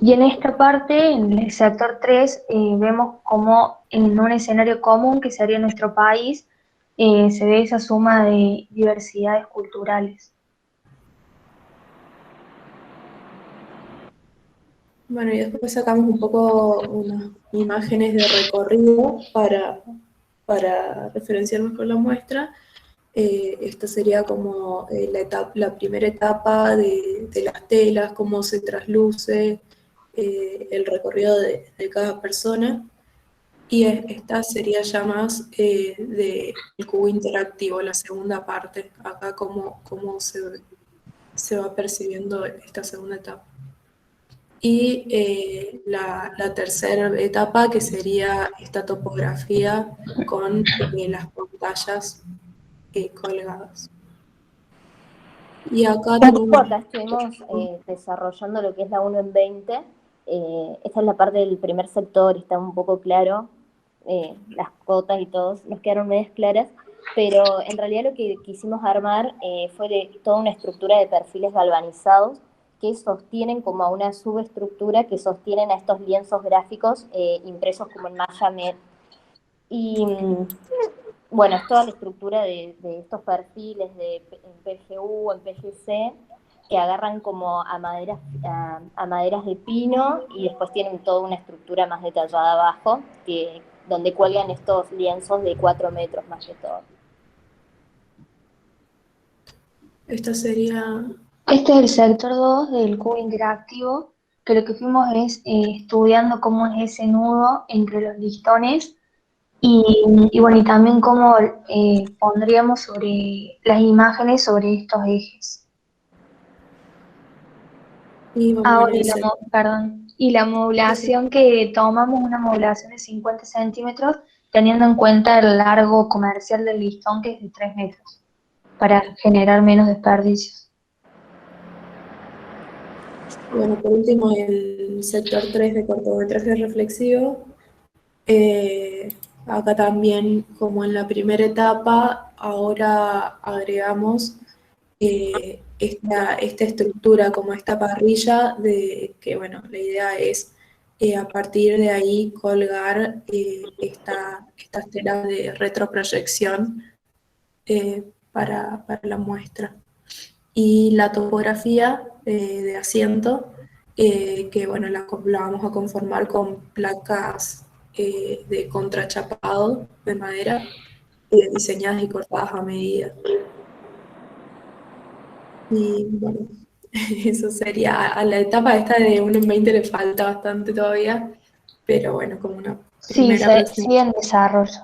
S14: Y en esta parte, en el sector 3, vemos como en un escenario común que sería nuestro país, se ve esa suma de diversidades culturales.
S15: Bueno, y después sacamos un poco unas imágenes de recorrido para referenciar mejor la muestra. Esta sería como la primera etapa de las telas, cómo se trasluce el recorrido de cada persona. Y esta sería ya más del cubo interactivo, la segunda parte, acá cómo se va percibiendo esta segunda etapa. Y la tercera etapa, que sería esta topografía con las pantallas colgadas. Y acá tenemos...
S16: Acá estuvimos desarrollando lo que es la 1 en 20. Esta es la parte del primer sector, está un poco claro, las cotas y todos nos quedaron medias claras, pero en realidad lo que quisimos armar fue toda una estructura de perfiles galvanizados que sostienen como a una subestructura que sostienen a estos lienzos gráficos impresos como en malla MED. Y bueno, es toda la estructura de estos perfiles en PGU, en PGC, que agarran como a maderas de pino y después tienen toda una estructura más detallada abajo, donde cuelgan estos lienzos de 4 metros más que todo.
S15: Esta sería...
S14: Este es el sector 2 del cubo interactivo, que lo que fuimos es estudiando cómo es ese nudo entre los listones y bueno, y también cómo pondríamos sobre las imágenes sobre estos ejes. Ahora, y la modulación que tomamos, una modulación de 50 centímetros, teniendo en cuenta el largo comercial del listón, que es de 3 metros, para generar menos desperdicios.
S15: Bueno, por último, el sector 3 de cortometraje reflexivo. Acá también, como en la primera etapa, ahora agregamos esta estructura, como esta parrilla, de que, bueno, la idea es a partir de ahí colgar estas telas de retroproyección para la muestra. Y la topografía de asiento, que bueno, la vamos a conformar con placas de contrachapado de madera, diseñadas y cortadas a medida. Y bueno, eso sería, a la etapa esta de 1 en 20 le falta bastante todavía, pero bueno, como una primera...
S14: Sí, sigue en desarrollo.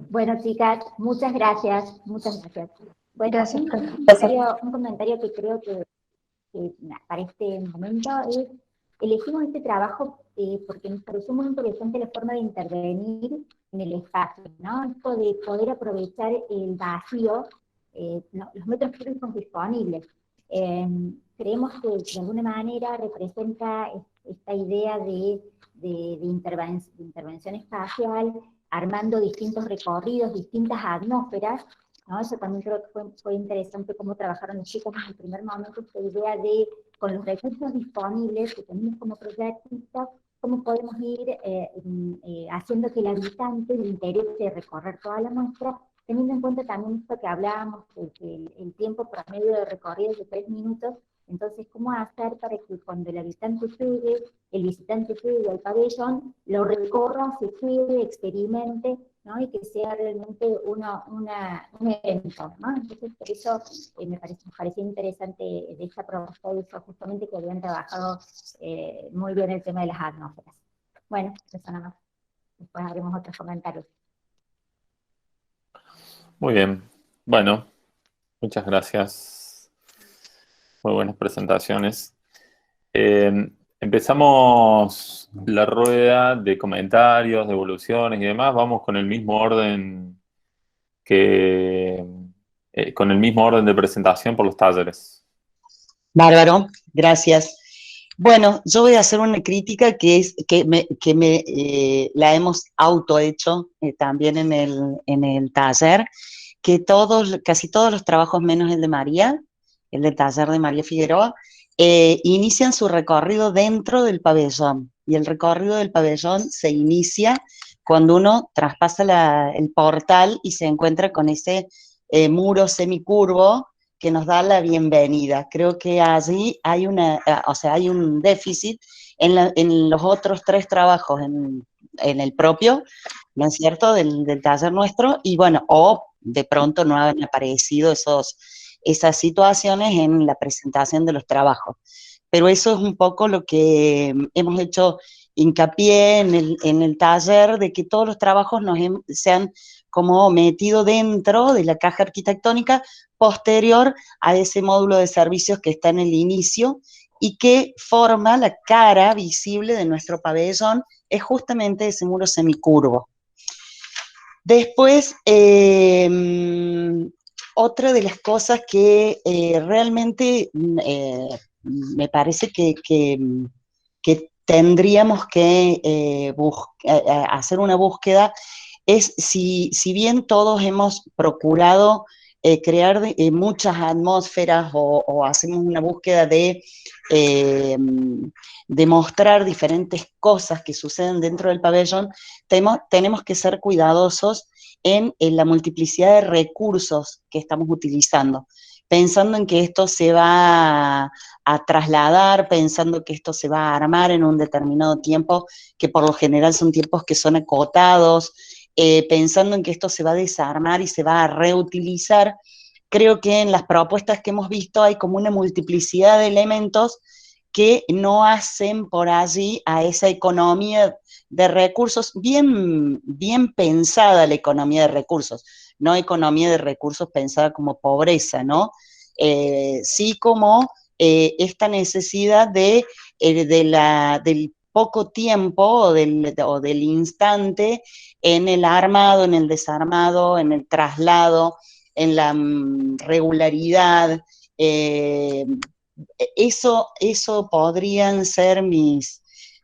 S13: Bueno, chicas, muchas gracias, muchas gracias. Bueno,
S14: Gracias,
S13: un comentario que creo que para este momento es, elegimos este trabajo porque nos pareció muy interesante la forma de intervenir en el espacio, ¿no? Esto de poder aprovechar el vacío, los metros cúbicos disponibles. Creemos que de alguna manera representa esta idea de intervención espacial, armando distintos recorridos, distintas atmósferas, ¿no? Eso también creo que fue interesante cómo trabajaron los chicos en el primer momento, esta idea de, con los recursos disponibles que tenemos como proyectistas, cómo podemos ir haciendo que el habitante le interese recorrer toda la muestra, teniendo en cuenta también esto que hablábamos, que el tiempo promedio de recorrido es de 3 minutos, entonces, ¿cómo hacer para que cuando el habitante llegue, el visitante llegue al pabellón, lo recorra, se quede, experimente, ¿no? Y que sea realmente un evento, ¿no? Entonces, por eso me pareció interesante de esta propuesta, eso justamente que habían trabajado muy bien el tema de las atmósferas. Bueno, eso nada más. Después haremos otros comentarios.
S4: Muy bien. Bueno, muchas gracias. Muy buenas presentaciones. Empezamos la rueda de comentarios, de evoluciones y demás. Vamos con el mismo orden de presentación por los talleres.
S1: Bárbaro, gracias. Bueno, yo voy a hacer una crítica que es la hemos autohecho también en el taller, que casi todos los trabajos menos el de María, el del taller de María Figueroa, inician su recorrido dentro del pabellón, y el recorrido del pabellón se inicia cuando uno traspasa el portal y se encuentra con ese muro semicurvo que nos da la bienvenida. Creo que allí hay hay un déficit en los otros 3 trabajos, en el propio, ¿no es cierto?, del taller nuestro, y bueno, o de pronto no han aparecido esas situaciones en la presentación de los trabajos. Pero eso es un poco lo que hemos hecho hincapié en el taller, de que todos los trabajos se han como metido dentro de la caja arquitectónica posterior a ese módulo de servicios que está en el inicio y que forma la cara visible de nuestro pabellón, es justamente ese muro semicurvo. Después, otra de las cosas que realmente me parece que tendríamos que hacer una búsqueda es si bien todos hemos procurado crear muchas atmósferas o hacemos una búsqueda de mostrar diferentes cosas que suceden dentro del pabellón, tenemos que ser cuidadosos en la multiplicidad de recursos que estamos utilizando. pensando en que esto se va a trasladar, pensando que esto se va a armar en un determinado tiempo, que por lo general son tiempos que son acotados, pensando en que esto se va a desarmar y se va a reutilizar. Creo que en las propuestas que hemos visto hay como una multiplicidad de elementos que no hacen por allí a esa economía de recursos, bien pensada la economía de recursos, no economía de recursos pensada como pobreza, ¿no? Sí como esta necesidad del poco tiempo o del instante en el armado, en el desarmado, en el traslado, en la regularidad. Eso podrían ser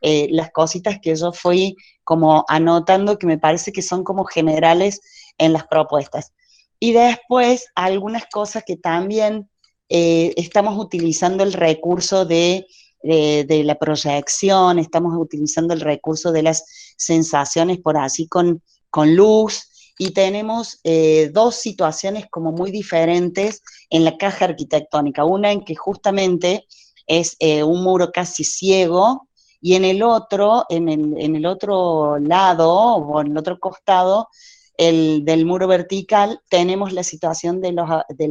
S1: las cositas que yo fui como anotando, que me parece que son como generales en las propuestas. Y después algunas cosas que también estamos utilizando el recurso de la proyección, estamos utilizando el recurso de las sensaciones por así con luz, y tenemos dos situaciones como muy diferentes en la caja arquitectónica. Una en que justamente es un muro casi ciego, y en el otro lado, o en el otro costado, del muro vertical, tenemos la situación del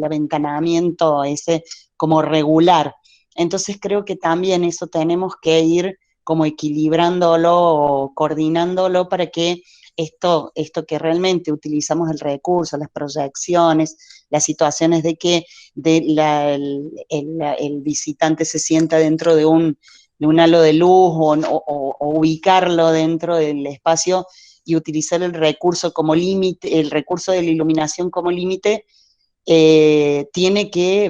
S1: aventanamiento ese como regular. Entonces creo que también eso tenemos que ir como equilibrándolo o coordinándolo para que esto que realmente utilizamos el recurso, las proyecciones, las situaciones de que el visitante se sienta dentro de un halo de luz o ubicarlo dentro del espacio y utilizar el recurso como límite, el recurso de la iluminación como límite, no tiene que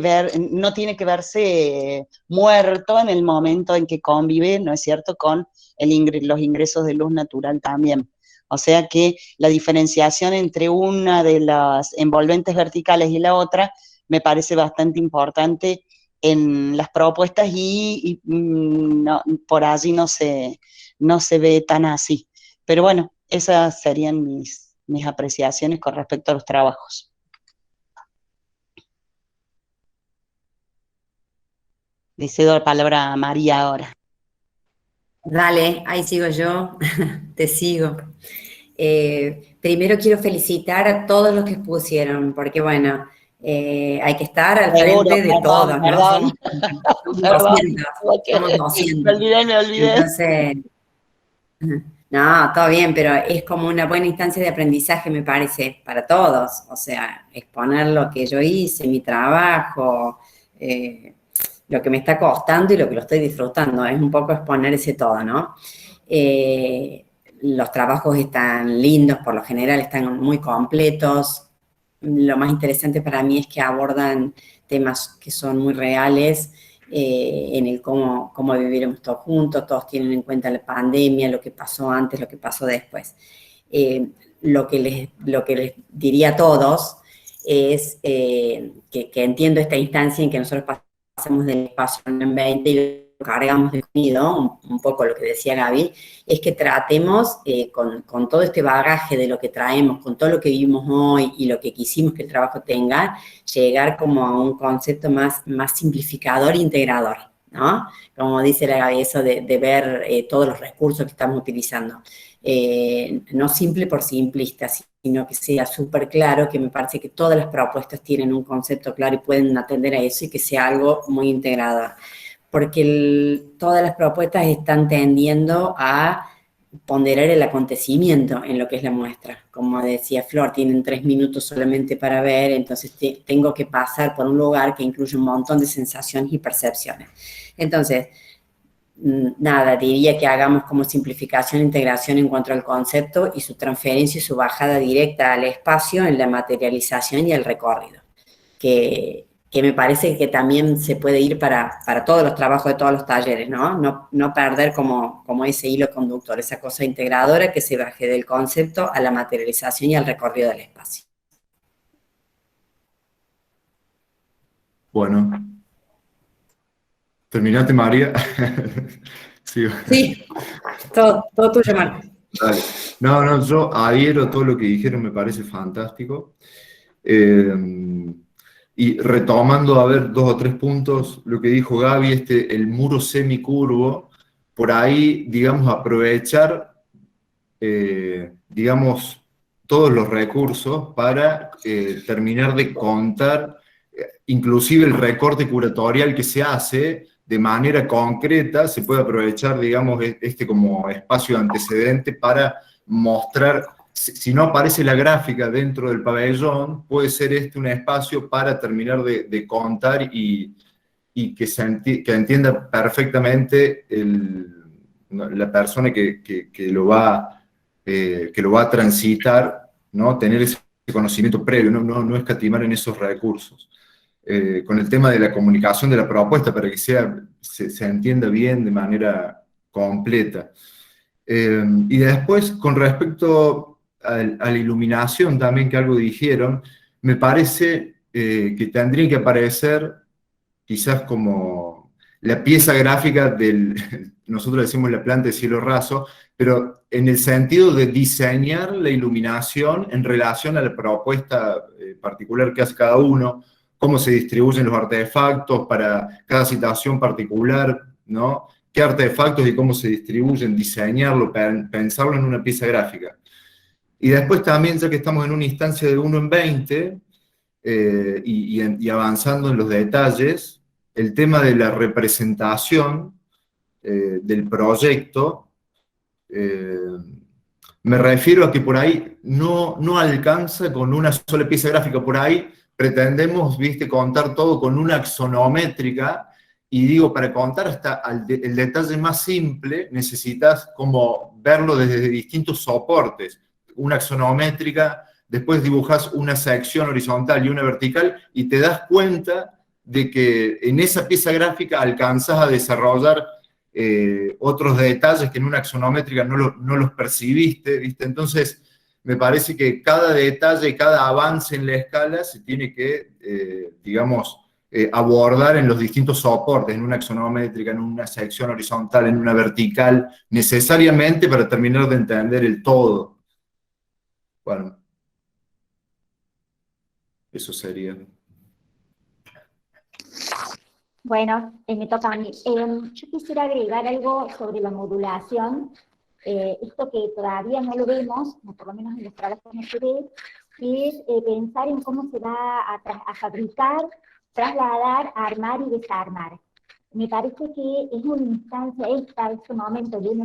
S1: verse muerto en el momento en que convive, ¿no es cierto?, con los ingresos de luz natural también. O sea que la diferenciación entre una de las envolventes verticales y la otra me parece bastante importante en las propuestas, y no, por allí no se ve tan así. Pero bueno, esas serían mis apreciaciones con respecto a los trabajos. Le cedo la palabra a María ahora.
S5: Dale, ahí sigo yo, te sigo. Primero quiero felicitar a todos los que expusieron, porque bueno, hay que estar al frente de todos, ¿no? Somos 200.
S1: Me olvidé.
S5: Entonces, no, todo bien, pero es como una buena instancia de aprendizaje, me parece, para todos. O sea, exponer lo que yo hice, mi trabajo, lo que me está costando y lo que lo estoy disfrutando. Es un poco exponer ese todo, ¿no? Los trabajos están lindos, por lo general están muy completos. Lo más interesante para mí es que abordan temas que son muy reales, en el cómo viviremos todos juntos, todos tienen en cuenta la pandemia, lo que pasó antes, lo que pasó después. Lo que les diría a todos es que entiendo esta instancia en que nosotros pasamos del espacio en 20 y lo cargamos de contenido, un poco lo que decía Gaby, es que tratemos con todo este bagaje de lo que traemos, con todo lo que vivimos hoy y lo que quisimos que el trabajo tenga, llegar como a un concepto más simplificador e integrador, ¿no? Como dice la Gaby, eso de ver todos los recursos que estamos utilizando. No simple por simplista, sino que sea súper claro, que me parece que todas las propuestas tienen un concepto claro y pueden atender a eso, y que sea algo muy integrador. Porque todas las propuestas están tendiendo a ponderar el acontecimiento en lo que es la muestra. Como decía Flor, tienen 3 minutos solamente para ver, entonces tengo que pasar por un lugar que incluye un montón de sensaciones y percepciones. Entonces, nada, diría que hagamos como simplificación e integración en cuanto al concepto y su transferencia y su bajada directa al espacio en la materialización y el recorrido, que me parece que también se puede ir para todos los trabajos de todos los talleres, ¿no? No perder como ese hilo conductor, esa cosa integradora que se baje del concepto a la materialización y al recorrido del espacio.
S9: Bueno. ¿Terminaste, María?
S5: Sí, todo tuyo, Marco.
S9: Dale. No, yo adhiero a todo lo que dijeron, me parece fantástico. Y retomando, a ver, 2 o 3 puntos, lo que dijo Gaby, el muro semicurvo, por ahí, digamos, aprovechar, digamos, todos los recursos para terminar de contar, inclusive el recorte curatorial que se hace de manera concreta, se puede aprovechar, digamos, como espacio antecedente para mostrar, si no aparece la gráfica dentro del pabellón, puede ser un espacio para terminar de contar y que entienda perfectamente la persona que lo va a transitar, ¿no? Tener ese conocimiento previo, no escatimar en esos recursos. Con el tema de la comunicación de la propuesta, para que se entienda bien de manera completa. Y después, con respecto a la iluminación también, que algo dijeron, me parece que tendría que aparecer quizás como la pieza gráfica nosotros decimos la planta de cielo raso, pero en el sentido de diseñar la iluminación en relación a la propuesta particular que hace cada uno, cómo se distribuyen los artefactos para cada situación particular, ¿no? Qué artefactos y cómo se distribuyen, diseñarlo, pensarlo en una pieza gráfica. Y después también, ya que estamos en una instancia de 1 en 20, y avanzando en los detalles, el tema de la representación del proyecto, me refiero a que por ahí no alcanza con una sola pieza gráfica, por ahí pretendemos, contar todo con una axonométrica, y digo, para contar hasta el detalle más simple, necesitas como verlo desde distintos soportes, una axonométrica, después dibujas una sección horizontal y una vertical, y te das cuenta de que en esa pieza gráfica alcanzas a desarrollar otros detalles que en una axonométrica no los percibiste, ¿viste? Entonces, me parece que cada detalle, cada avance en la escala se tiene que, digamos, abordar en los distintos soportes, en una axonométrica, en una sección horizontal, en una vertical, necesariamente para terminar de entender el todo. Bueno, eso sería.
S13: Bueno, me toca a mí. Yo quisiera agregar algo sobre la modulación. Esto que todavía no lo vemos, o por lo menos en los trabajos no se ve, que es pensar en cómo se va a fabricar, trasladar, armar y desarmar. Me parece que es una instancia este momento de 1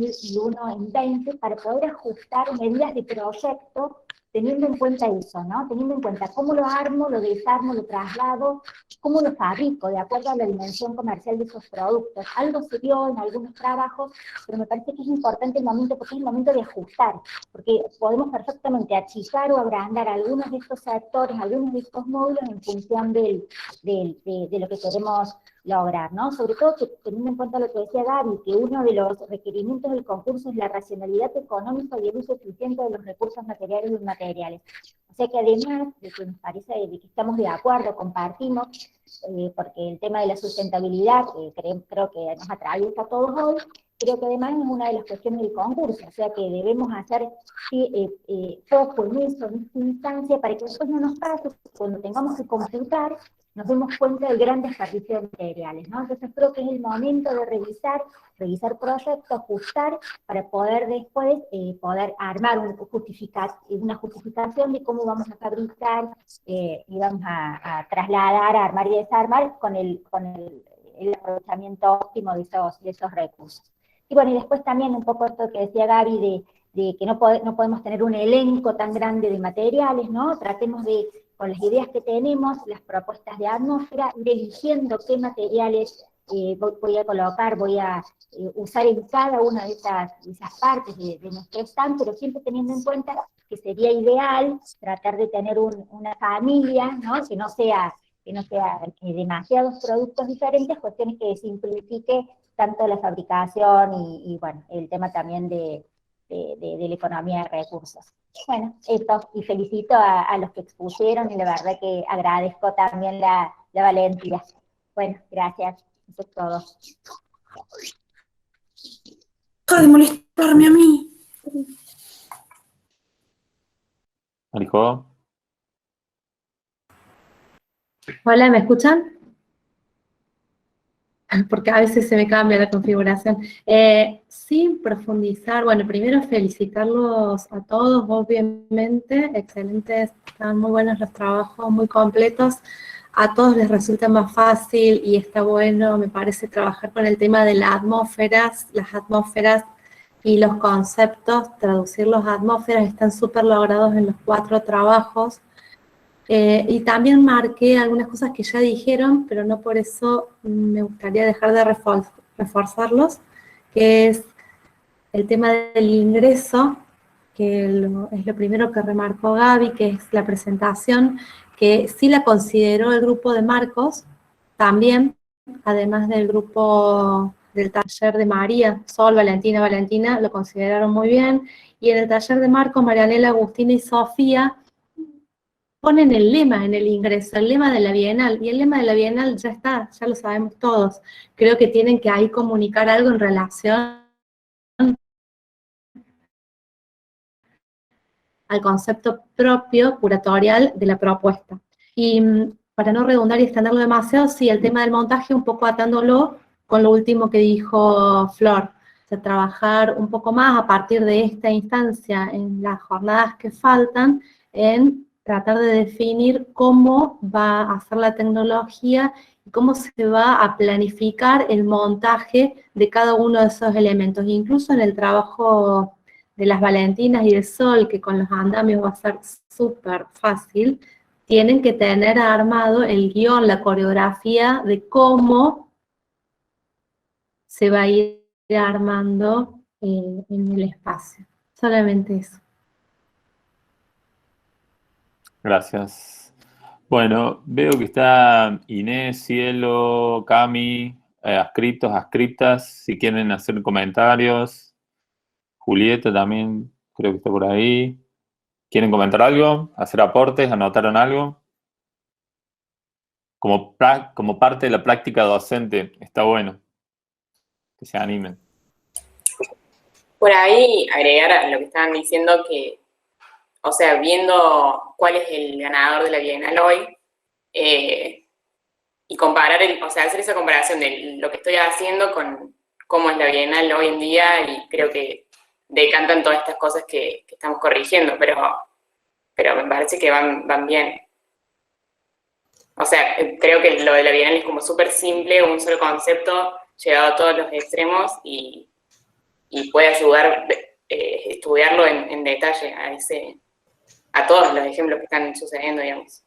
S13: en 20, para poder ajustar medidas de proyecto teniendo en cuenta eso, ¿no? Teniendo en cuenta cómo lo armo, lo desarmo, lo traslado, cómo lo fabrico de acuerdo a la dimensión comercial de esos productos. Algo se dio en algunos trabajos, pero me parece que es importante el momento, porque es el momento de ajustar, porque podemos perfectamente achicar o agrandar algunos de estos sectores, algunos de estos módulos en función de lo que queremos lograr, ¿no? Sobre todo que, teniendo en cuenta lo que decía Gaby, que uno de los requerimientos del concurso es la racionalidad económica y el uso eficiente de los recursos materiales y inmateriales. O sea que además de que nos parece de que estamos de acuerdo, compartimos, porque el tema de la sustentabilidad, creo que nos atraviesa a todos hoy, creo que además es una de las cuestiones del concurso, o sea que debemos hacer foco en eso, en esta instancia, para que después no nos pase, cuando tengamos que computar, nos demos cuenta del gran desperdicio de materiales, ¿no? Entonces creo que es el momento de revisar proyectos, ajustar, para poder después poder armar una justificación de cómo vamos a fabricar y vamos a trasladar, a armar y desarmar con el aprovechamiento óptimo de esos recursos. Y bueno, y después también un poco esto que decía Gaby de que no podemos tener un elenco tan grande de materiales, ¿no? Tratemos de, con las ideas que tenemos, las propuestas de atmósfera, ir eligiendo qué materiales voy a colocar, voy a usar en cada una de esas partes de nuestro stand, pero siempre teniendo en cuenta que sería ideal tratar de tener una familia, ¿no? Que no sea demasiados productos diferentes, cuestiones que simplifique tanto la fabricación y bueno, el tema también de la economía de recursos. Bueno, esto, y felicito a los que expusieron, y la verdad que agradezco también la valentía. Bueno, gracias. Eso es todo.
S15: Deja de molestarme a mí.
S4: Marijo.
S17: Hola, ¿me escuchan? Porque a veces se me cambia la configuración. Sin profundizar, bueno, primero felicitarlos a todos, obviamente, excelentes, están muy buenos los trabajos, muy completos. A todos les resulta más fácil y está bueno, me parece, trabajar con el tema de las atmósferas y los conceptos, traducirlos a atmósferas, están súper logrados en los 4 trabajos. Y también marqué algunas cosas que ya dijeron, pero no por eso me gustaría dejar de reforzarlos, que es el tema del ingreso, que es lo primero que remarcó Gaby, que es la presentación, que sí la consideró el grupo de Marcos, también, además del grupo del taller de María, Sol, Valentina, lo consideraron muy bien, y en el taller de Marcos, Marianela, Agustina y Sofía, ponen el lema en el ingreso, el lema de la Bienal, y el lema de la Bienal ya está, ya lo sabemos todos. Creo que tienen que ahí comunicar algo en relación al concepto propio, curatorial, de la propuesta. Y para no redundar y extenderlo demasiado, sí, el tema del montaje, un poco atándolo con lo último que dijo Flor, o sea, trabajar un poco más a partir de esta instancia en las jornadas que faltan, en tratar de definir cómo va a ser la tecnología y cómo se va a planificar el montaje de cada uno de esos elementos. Incluso en el trabajo de las Valentinas y de Sol, que con los andamios va a ser súper fácil, tienen que tener armado el guión, la coreografía de cómo se va a ir armando en el espacio. Solamente eso.
S4: Gracias. Bueno, veo que está Inés, Cielo, Cami, adscritos, adscriptas, si quieren hacer comentarios. Julieta también creo que está por ahí. ¿Quieren comentar algo? ¿Hacer aportes? ¿Anotaron algo? Como parte de la práctica docente, está bueno que se animen.
S18: Por ahí agregar a lo que estaban diciendo que, o sea, viendo cuál es el ganador de la Bienal hoy, y comparar, o sea, hacer esa comparación de lo que estoy haciendo con cómo es la Bienal hoy en día, y creo que decantan todas estas cosas que estamos corrigiendo, pero me parece que van bien. O sea, creo que lo de la Bienal es como súper simple, un solo concepto llevado a todos los extremos y puede ayudar estudiarlo en detalle a todos los ejemplos que están sucediendo, digamos.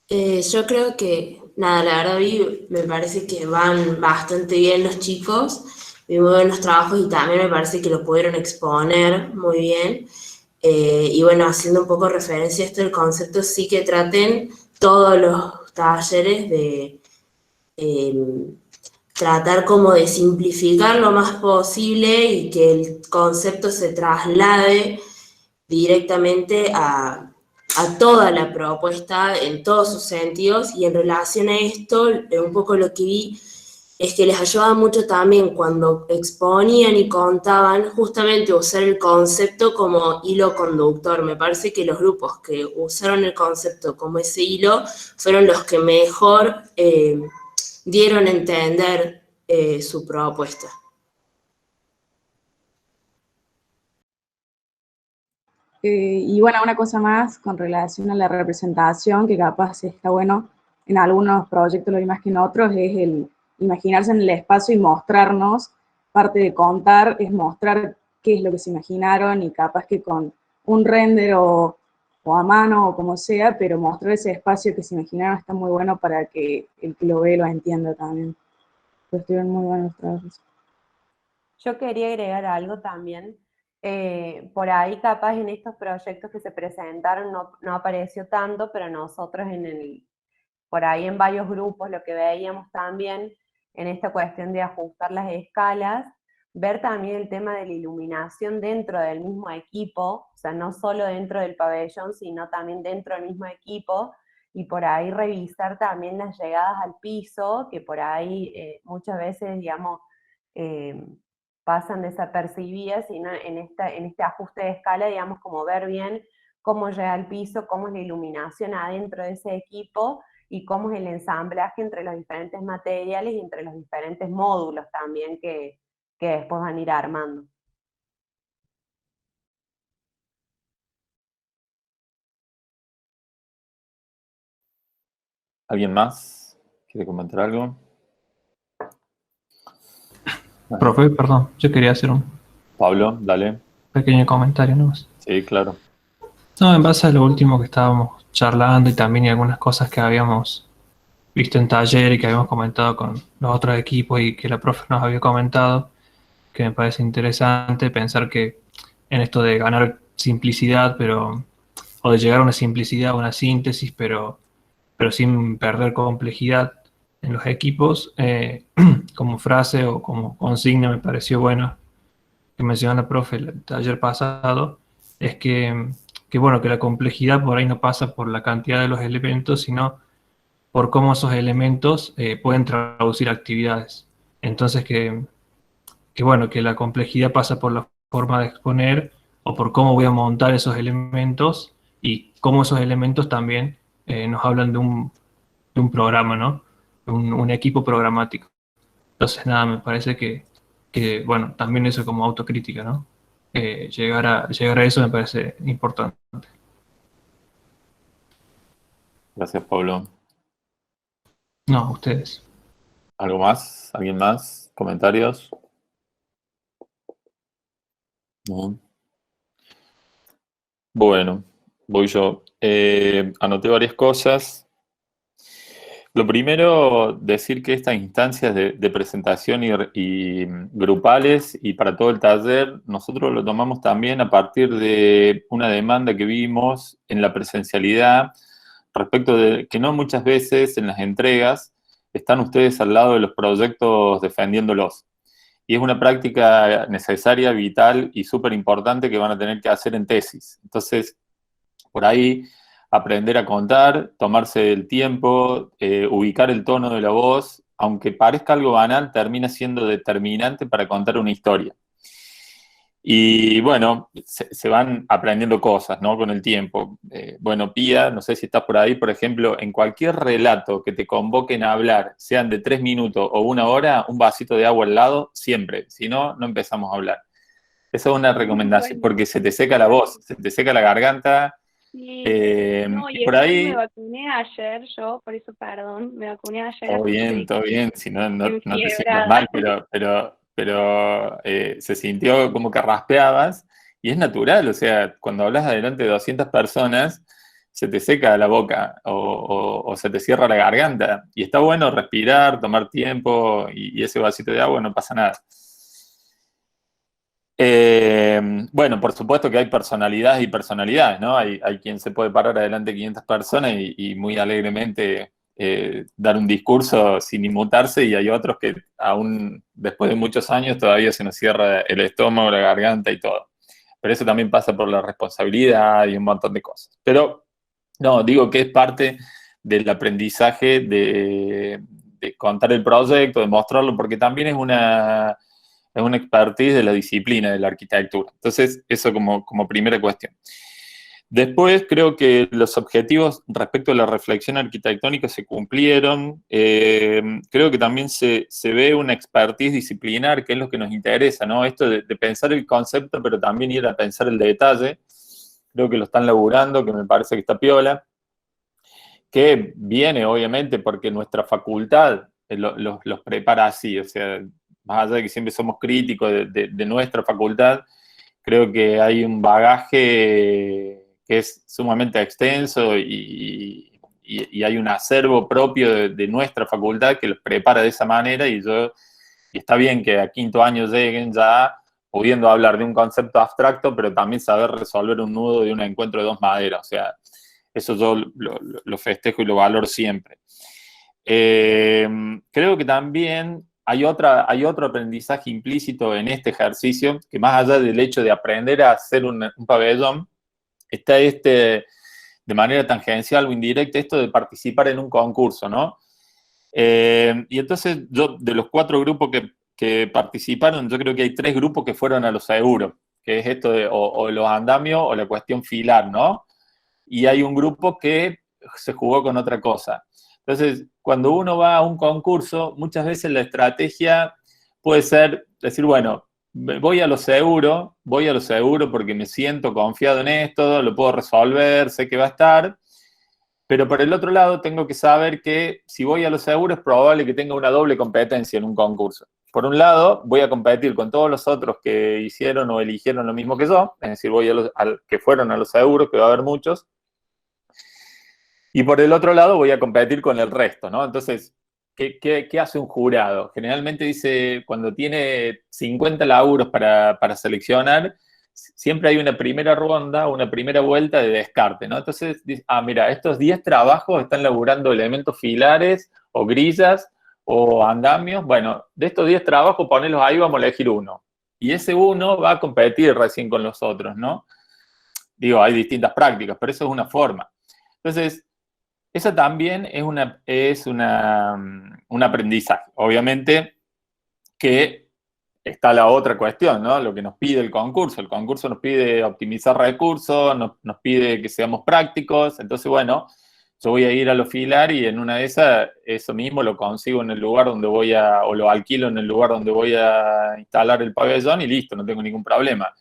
S19: Yo creo que, nada, la verdad me parece que van bastante bien los chicos, muy buenos trabajos y también me parece que lo pudieron exponer muy bien. Y bueno, haciendo un poco referencia a esto del concepto, sí que traten todos los talleres de tratar como de simplificar lo más posible y que el concepto se traslade directamente a toda la propuesta en todos sus sentidos, y en relación a esto, un poco lo que vi es que les ayudaba mucho también cuando exponían y contaban justamente usar el concepto como hilo conductor. Me parece que los grupos que usaron el concepto como ese hilo fueron los que mejor dieron a entender su propuesta.
S20: Y bueno, una cosa más con relación a la representación, que capaz está bueno, en algunos proyectos lo hay más que en otros, es el imaginarse en el espacio y mostrarnos. Parte de contar es mostrar qué es lo que se imaginaron, y capaz que con un render o a mano o como sea, pero mostrar ese espacio que se imaginaron está muy bueno para que el que lo ve lo entienda también. Pero estuvieron muy buenos los trabajos.
S21: Yo quería agregar algo también. Por ahí capaz en estos proyectos que se presentaron no apareció tanto, pero nosotros por ahí en varios grupos lo que veíamos también en esta cuestión de ajustar las escalas, ver también el tema de la iluminación dentro del mismo equipo, o sea, no solo dentro del pabellón, sino también dentro del mismo equipo, y por ahí revisar también las llegadas al piso, que por ahí muchas veces, digamos, pasan desapercibidas, sino en este ajuste de escala, digamos, como ver bien cómo llega al piso, cómo es la iluminación adentro de ese equipo y cómo es el ensamblaje entre los diferentes materiales y entre los diferentes módulos también que después van a ir armando.
S4: ¿Alguien más quiere comentar algo?
S3: Profe, perdón, yo quería hacer un
S4: Pablo, dale.
S3: pequeño comentario nomás.
S4: Sí, claro.
S3: No, en base a lo último que estábamos charlando y también y algunas cosas que habíamos visto en taller y que habíamos comentado con los otros equipos y que la profe nos había comentado, que me parece interesante pensar que en esto de ganar simplicidad, o de llegar a una simplicidad, una síntesis, pero sin perder complejidad en los equipos, como frase o como consigna me pareció bueno que mencionó la profe el taller pasado, es que bueno, que la complejidad por ahí no pasa por la cantidad de los elementos, sino por cómo esos elementos pueden traducir actividades. Entonces bueno, que la complejidad pasa por la forma de exponer o por cómo voy a montar esos elementos y cómo esos elementos también nos hablan de un programa, ¿no? Un equipo programático. Entonces, nada, me parece que bueno, también eso como autocrítica, ¿no? Llegar a eso me parece importante.
S4: Gracias, Pablo.
S3: No, ustedes.
S4: ¿Algo más? ¿Alguien más? ¿Comentarios? No. Bueno, voy yo. Anoté varias cosas. Lo primero, decir que estas instancias de presentación y grupales y para todo el taller, nosotros lo tomamos también a partir de una demanda que vimos en la presencialidad respecto de que no muchas veces en las entregas están ustedes al lado de los proyectos defendiéndolos. Y es una práctica necesaria, vital y súper importante que van a tener que hacer en tesis. Entonces, por ahí, aprender a contar, tomarse el tiempo, ubicar el tono de la voz, aunque parezca algo banal, termina siendo determinante para contar una historia. Y bueno, se van aprendiendo cosas, ¿no? Con el tiempo. Bueno, Pía, no sé si estás por ahí, por ejemplo, en cualquier relato que te convoquen a hablar, sean de 3 minutos o 1 hora, un vasito de agua al lado, siempre. Si no, no empezamos a hablar. Esa es una recomendación, porque se te seca la voz, se te seca la garganta.
S22: Sí,
S4: no,
S22: y
S4: por
S22: después
S4: ahí...
S22: me vacuné ayer, yo, por eso perdón, me vacuné ayer.
S4: Todo bien, si no te sientas mal, pero se sintió como que raspeabas, y es natural, o sea, cuando hablas adelante de 200 personas, se te seca la boca o se te cierra la garganta, y está bueno respirar, tomar tiempo, y ese vasito de agua no pasa nada. Bueno, por supuesto que hay personalidades y personalidades, ¿no? Hay quien se puede parar adelante de 500 personas y muy alegremente dar un discurso sin inmutarse, y hay otros que aún después de muchos años todavía se nos cierra el estómago, la garganta y todo. Pero eso también pasa por la responsabilidad y un montón de cosas. Pero no, digo que es parte del aprendizaje de contar el proyecto, de mostrarlo, porque también es una expertise de la disciplina de la arquitectura. Entonces, eso como primera cuestión. Después, creo que los objetivos respecto a la reflexión arquitectónica se cumplieron. Creo que también se ve una expertise disciplinar, que es lo que nos interesa, ¿no? Esto de pensar el concepto, pero también ir a pensar el detalle. Creo que lo están laburando, que me parece que está piola. Que viene, obviamente, porque nuestra facultad los prepara así, o sea, más allá de que siempre somos críticos de nuestra facultad, creo que hay un bagaje que es sumamente extenso y hay un acervo propio de nuestra facultad que los prepara de esa manera, y está bien que a quinto año lleguen ya pudiendo hablar de un concepto abstracto, pero también saber resolver un nudo de un encuentro de dos maderas. O sea, eso yo lo festejo y lo valoro siempre. Creo que también hay otro aprendizaje implícito en este ejercicio, que más allá del hecho de aprender a hacer un pabellón, está de manera tangencial o indirecta, esto de participar en un concurso, ¿no? Y entonces yo, de los 4 grupos que participaron, yo creo que hay 3 grupos que fueron a lo seguro, que es esto de o los andamios o la cuestión filar, ¿no? y hay un grupo que se jugó con otra cosa. Entonces, cuando uno va a un concurso, muchas veces la estrategia puede ser decir, bueno, voy a lo seguro porque me siento confiado en esto, lo puedo resolver, sé que va a estar, pero por el otro lado tengo que saber que si voy a lo seguro es probable que tenga una doble competencia en un concurso. Por un lado, voy a competir con todos los otros que hicieron o eligieron lo mismo que yo, es decir, voy que fueron a lo seguro, que va a haber muchos, y por el otro lado voy a competir con el resto, ¿no? Entonces, ¿qué hace un jurado? Generalmente dice, cuando tiene 50 laburos para seleccionar, siempre hay una primera ronda, una primera vuelta de descarte, ¿no? Entonces, dice, mira, estos 10 trabajos están laburando elementos filares o grillas o andamios. Bueno, de estos 10 trabajos, ponelos ahí, vamos a elegir uno. Y ese uno va a competir recién con los otros, ¿no? Digo, hay distintas prácticas, pero eso es una forma. Entonces, eso también es un aprendizaje. Obviamente que está la otra cuestión, ¿no? Lo que nos pide el concurso. El concurso nos pide optimizar recursos, nos pide que seamos prácticos. Entonces, bueno, yo voy a ir a lo filar y en una de esas, eso mismo lo consigo en el lugar donde o lo alquilo en el lugar donde voy a instalar el pabellón y listo, no tengo ningún problema.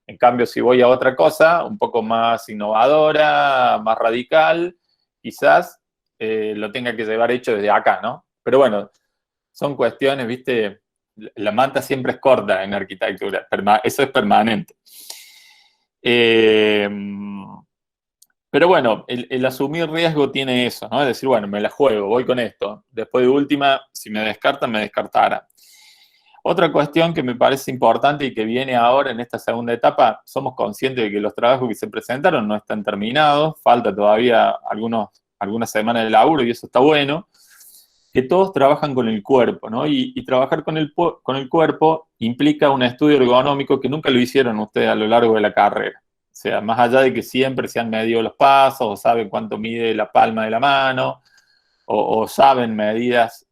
S4: En cambio, si voy a otra cosa, un poco más innovadora, más radical, quizás lo tenga que llevar hecho desde acá, ¿no? Pero bueno, son cuestiones, ¿viste? La manta siempre es corta en arquitectura, eso es permanente. Pero bueno, el asumir riesgo tiene eso, ¿no? Es decir, bueno, me la juego, voy con esto. Después de última, si me descartan, me descartará. Otra cuestión que me parece importante y que viene ahora en esta segunda etapa, somos conscientes de que los trabajos que se presentaron no están terminados, falta todavía algunas semanas de laburo y eso está bueno, que todos trabajan con el cuerpo, ¿no? Y trabajar con el cuerpo implica un estudio ergonómico que nunca lo hicieron ustedes a lo largo de la carrera. O sea, más allá de que siempre se han medido los pasos, o saben cuánto mide la palma de la mano, o saben medidas,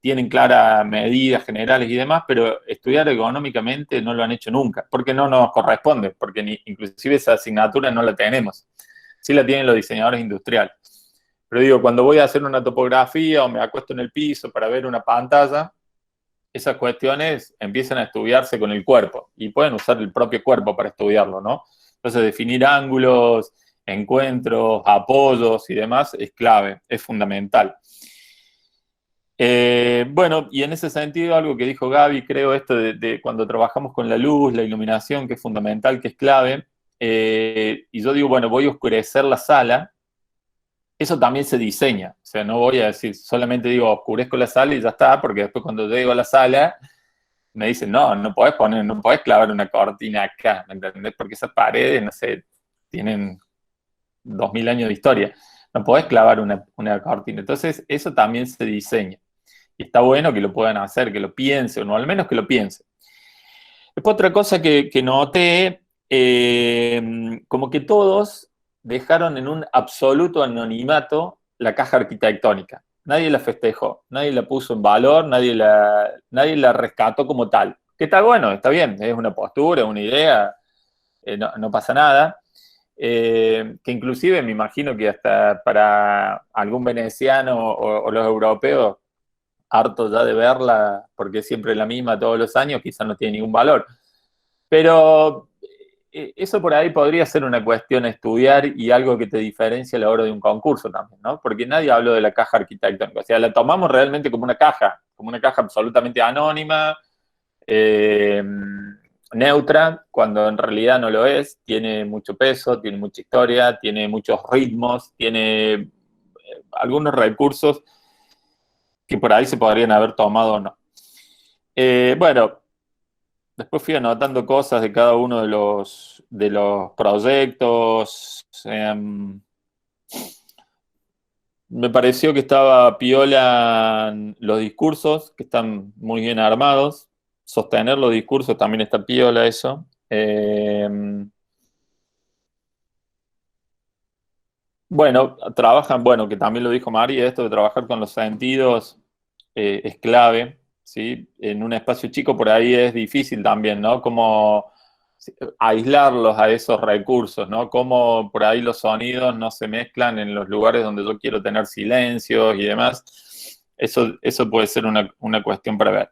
S4: tienen claras medidas generales y demás, pero estudiar ergonómicamente no lo han hecho nunca, porque no nos corresponde, porque inclusive esa asignatura no la tenemos. Sí la tienen los diseñadores industriales. Pero digo, cuando voy a hacer una topografía o me acuesto en el piso para ver una pantalla, esas cuestiones empiezan a estudiarse con el cuerpo y pueden usar el propio cuerpo para estudiarlo, ¿no? Entonces, definir ángulos, encuentros, apoyos y demás es clave, es fundamental. Bueno, y en ese sentido, algo que dijo Gaby, creo esto de cuando trabajamos con la luz, la iluminación, que es fundamental, que es clave, y yo digo, bueno, voy a oscurecer la sala, eso también se diseña, o sea, no voy a decir, solamente digo, oscurezco la sala y ya está, porque después cuando llego a la sala, me dicen, no podés clavar una cortina acá, ¿me entendés? Porque esas paredes, no sé, tienen 2000 años de historia, no podés clavar una cortina, entonces eso también se diseña. Y está bueno que lo puedan hacer, que lo piensen, o al menos que lo piensen. Después otra cosa que noté, como que todos dejaron en un absoluto anonimato la caja arquitectónica. Nadie la festejó, nadie la puso en valor, nadie la rescató como tal. Que está bueno, está bien, es una postura, una idea, no pasa nada. Que inclusive me imagino que hasta para algún veneciano o los europeos, harto ya de verla, porque es siempre la misma todos los años, quizás no tiene ningún valor. Pero eso por ahí podría ser una cuestión a estudiar y algo que te diferencia a la hora de un concurso también, ¿no? Porque nadie habló de la caja arquitectónica. O sea, la tomamos realmente como una caja absolutamente anónima, neutra, cuando en realidad no lo es. Tiene mucho peso, tiene mucha historia, tiene muchos ritmos, tiene algunos recursos que por ahí se podrían haber tomado o no. Bueno, después fui anotando cosas de cada uno de los proyectos. Me pareció que estaba piola los discursos, que están muy bien armados. Sostener los discursos también está piola eso. Bueno, que también lo dijo María, esto de trabajar con los sentidos es clave, ¿sí? En un espacio chico por ahí es difícil también, ¿no? Como aislarlos a esos recursos, ¿no? Cómo por ahí los sonidos no se mezclan en los lugares donde yo quiero tener silencios y demás. Eso puede ser una cuestión para ver.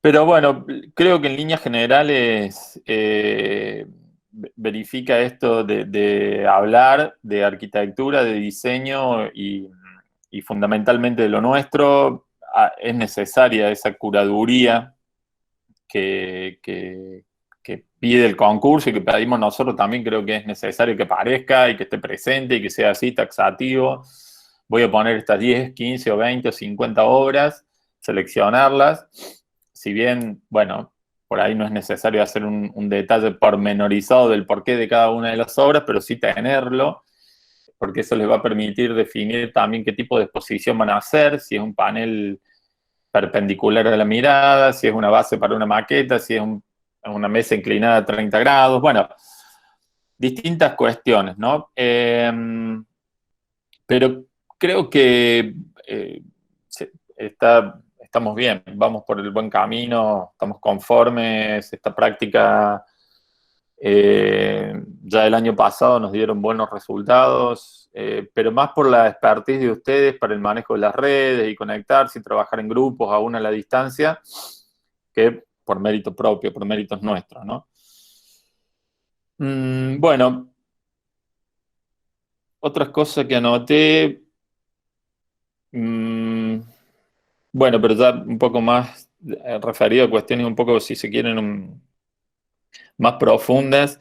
S4: Pero bueno, creo que en líneas generales verifica esto de hablar de arquitectura, de diseño y fundamentalmente de lo nuestro. Es necesaria esa curaduría que pide el concurso y que pedimos nosotros también. Creo que es necesario que aparezca y que esté presente y que sea así taxativo. Voy a poner estas 10, 15 o 20 o 50 obras, seleccionarlas. Si bien, bueno, por ahí no es necesario hacer un detalle pormenorizado del porqué de cada una de las obras, pero sí tenerlo, porque eso les va a permitir definir también qué tipo de exposición van a hacer, si es un panel perpendicular a la mirada, si es una base para una maqueta, si es una mesa inclinada a 30 grados, bueno, distintas cuestiones, ¿no? Pero creo que estamos bien, vamos por el buen camino, estamos conformes. Esta práctica ya el año pasado nos dieron buenos resultados, pero más por la expertise de ustedes para el manejo de las redes y conectarse y trabajar en grupos aún a la distancia, que por mérito propio, por méritos nuestros, ¿no? Bueno, otras cosas que anoté, bueno, pero ya un poco más referido a cuestiones un poco, si se quieren, más profundas.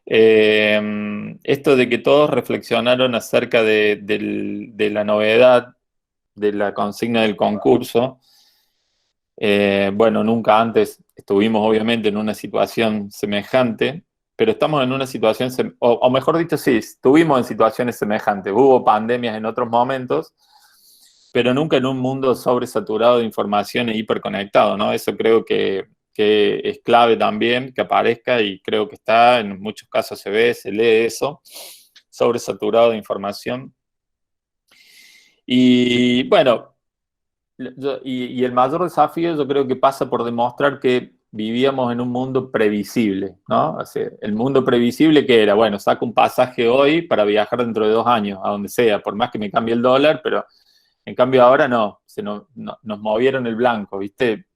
S4: Esto de que todos reflexionaron acerca de la novedad de la consigna del concurso. Bueno, nunca antes estuvimos obviamente en una situación semejante, pero estamos en una situación, o mejor dicho, sí, estuvimos en situaciones semejantes. Hubo pandemias en otros momentos, pero nunca en un mundo sobresaturado de información e hiperconectado, ¿no? Eso creo que es clave también, que aparezca, y creo que está, en muchos casos se ve, se lee eso, sobresaturado de información. Y bueno, y el mayor desafío yo creo que pasa por demostrar que vivíamos en un mundo previsible, ¿no? O sea, el mundo previsible que era, bueno, saco un pasaje hoy para viajar dentro de 2 años, a donde sea, por más que me cambie el dólar, pero en cambio ahora no, nos movieron el blanco, ¿viste?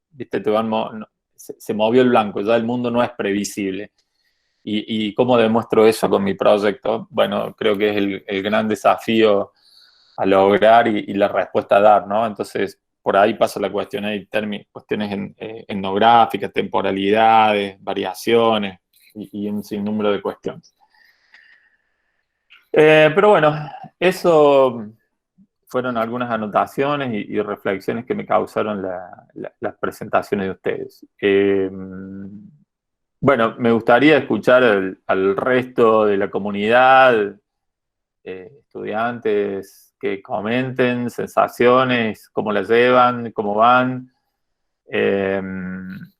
S4: Se movió el blanco, ya el mundo no es previsible. ¿Y cómo demuestro eso con mi proyecto? Bueno, creo que es el gran desafío a lograr y la respuesta a dar, ¿no? Entonces, por ahí pasa la cuestión, hay cuestiones etnográficas, temporalidades, variaciones y un sinnúmero de cuestiones. Pero bueno, eso fueron algunas anotaciones y reflexiones que me causaron las presentaciones de ustedes. Bueno, me gustaría escuchar al resto de la comunidad, estudiantes, que comenten sensaciones, cómo las llevan, cómo van,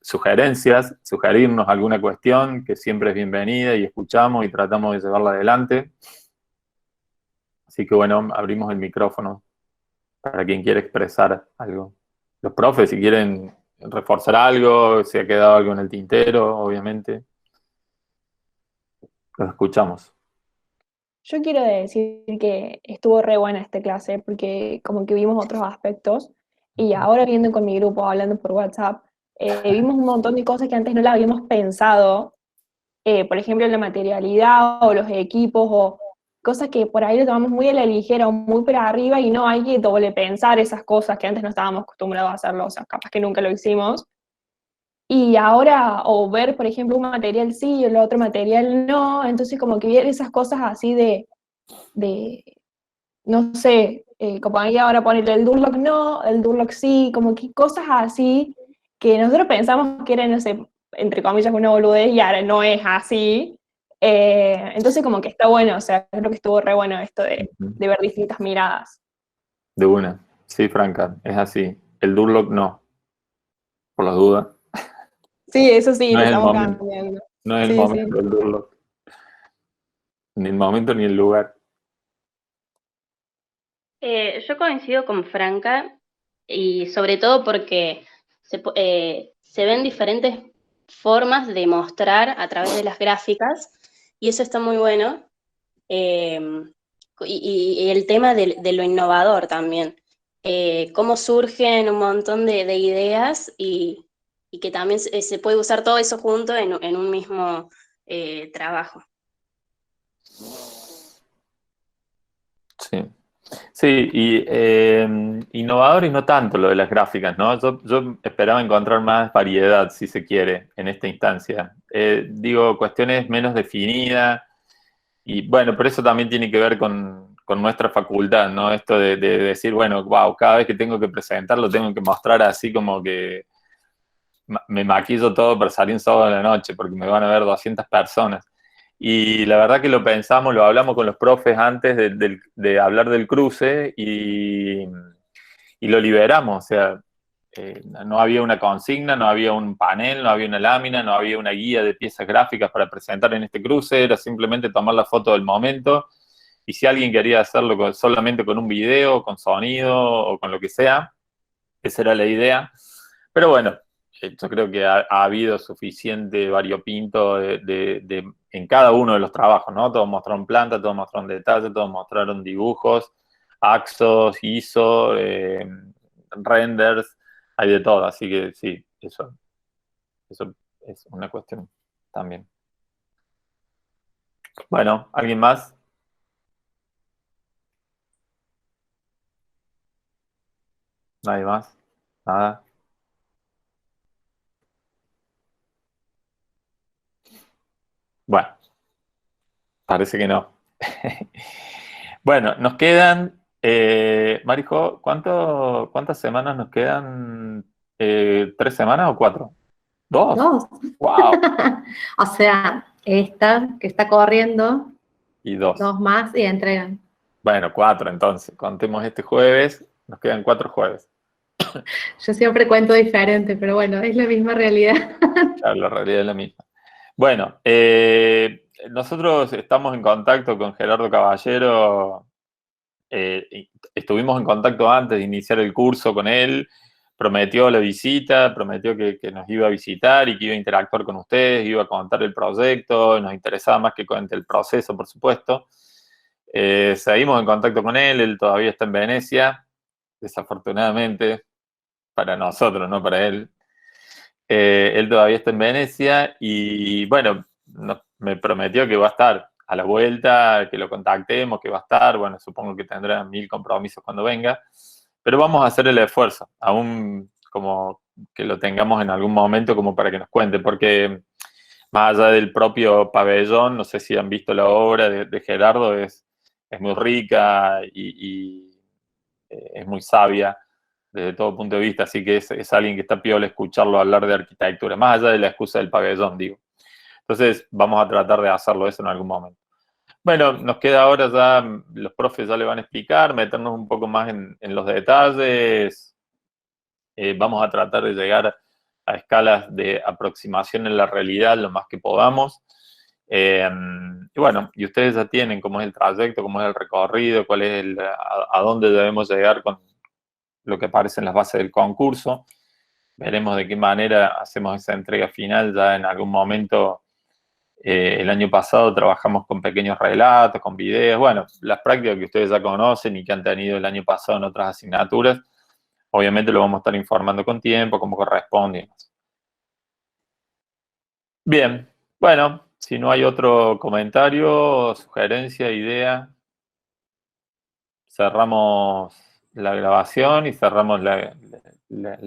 S4: sugerirnos alguna cuestión, que siempre es bienvenida y escuchamos y tratamos de llevarla adelante. Así que bueno, abrimos el micrófono para quien quiera expresar algo. Los profes, si quieren reforzar algo, si ha quedado algo en el tintero, obviamente. Los escuchamos.
S15: Yo quiero decir que estuvo re buena esta clase porque como que vimos otros aspectos y ahora viendo con mi grupo, hablando por WhatsApp, vimos un montón de cosas que antes no las habíamos pensado, por ejemplo la materialidad o los equipos o cosas que por ahí lo tomamos muy a la ligera o muy para arriba y no hay que doble pensar esas cosas que antes no estábamos acostumbrados a hacerlo, o sea, capaz que nunca lo hicimos. Y ahora, o ver, por ejemplo, un material sí y el otro material no, entonces como que ver esas cosas así de no sé, como ahí ahora ponerle el Durlock no, el Durlock sí, como que cosas así que nosotros pensamos que era, no sé, entre comillas, una boludez y ahora no es así. Entonces como que está bueno, o sea, creo que estuvo re bueno esto de ver distintas miradas.
S4: De una. Sí, Franca, es así. El Durlock no, por las dudas.
S15: Sí, eso sí,
S4: No
S15: lo
S4: es el
S15: estamos
S4: momento.
S15: cambiando.
S4: No es el
S15: Sí,
S4: momento
S15: sí.
S4: del Durlock. Ni el momento ni el lugar.
S7: Yo coincido con Franca y sobre todo porque se ven diferentes
S6: formas de mostrar a través de las gráficas, y eso está muy bueno. Y el tema de lo innovador también. Cómo surgen un montón de ideas y que también se puede usar todo eso junto en un mismo trabajo.
S4: Sí. Sí, y innovador y no tanto lo de las gráficas, ¿no? Yo esperaba encontrar más variedad, si se quiere, en esta instancia. Digo, cuestiones menos definidas, y bueno, pero eso también tiene que ver con nuestra facultad, ¿no? Esto de decir, bueno, wow, cada vez que tengo que presentarlo tengo que mostrar así como que me maquillo todo para salir un sábado de la noche, porque me van a ver 200 personas. Y la verdad que lo pensamos, lo hablamos con los profes antes de hablar del cruce y lo liberamos. O sea, no había una consigna, no había un panel, no había una lámina, no había una guía de piezas gráficas para presentar en este cruce, era simplemente tomar la foto del momento. Y si alguien quería hacerlo solamente con un video, con sonido o con lo que sea, esa era la idea. Pero bueno, yo creo que ha habido suficiente variopinto en cada uno de los trabajos, ¿no? Todos mostraron planta, todos mostraron detalle, todos mostraron dibujos, axos, ISO, renders, hay de todo. Así que sí, eso es una cuestión también. Bueno, ¿alguien más? ¿Nadie más? ¿Nada? Bueno, parece que no. Bueno, nos quedan, Marijo, ¿cuántas semanas nos quedan? ¿3 semanas o 4? ¿2?
S17: 2.
S4: ¡Wow!
S17: O sea, esta que está corriendo,
S4: Y 2.
S17: 2 más y entregan.
S4: Bueno, 4 entonces. Contemos este jueves, nos quedan 4 jueves.
S17: Yo siempre cuento diferente, pero bueno, es la misma realidad.
S4: Claro, la realidad es la misma. Bueno, nosotros estamos en contacto con Gerardo Caballero. Estuvimos en contacto antes de iniciar el curso con él. Prometió la visita, prometió que nos iba a visitar y que iba a interactuar con ustedes, iba a contar el proyecto. Nos interesaba más que cuente el proceso, por supuesto. Seguimos en contacto con él todavía está en Venecia, desafortunadamente, para nosotros, no para él. Él todavía está en Venecia y bueno, me prometió que va a estar a la vuelta, que lo contactemos, que va a estar. Bueno, supongo que tendrá 1000 compromisos cuando venga, pero vamos a hacer el esfuerzo, aún como que lo tengamos en algún momento como para que nos cuente, porque más allá del propio pabellón, no sé si han visto la obra de Gerardo, es muy rica y es muy sabia desde todo punto de vista, así que es alguien que está piola escucharlo hablar de arquitectura, más allá de la excusa del pabellón, digo. Entonces, vamos a tratar de hacerlo eso en algún momento. Bueno, nos queda ahora ya, los profes ya le van a explicar, meternos un poco más en los detalles. Vamos a tratar de llegar a escalas de aproximación en la realidad lo más que podamos. Y bueno, y ustedes ya tienen cómo es el trayecto, cómo es el recorrido, cuál es a dónde debemos llegar con lo que aparece en las bases del concurso. Veremos de qué manera hacemos esa entrega final. Ya en algún momento, el año pasado, trabajamos con pequeños relatos, con videos. Bueno, las prácticas que ustedes ya conocen y que han tenido el año pasado en otras asignaturas. Obviamente lo vamos a estar informando con tiempo, como corresponde y demás. Bien, bueno, si no hay otro comentario, sugerencia, idea, cerramos la grabación y cerramos la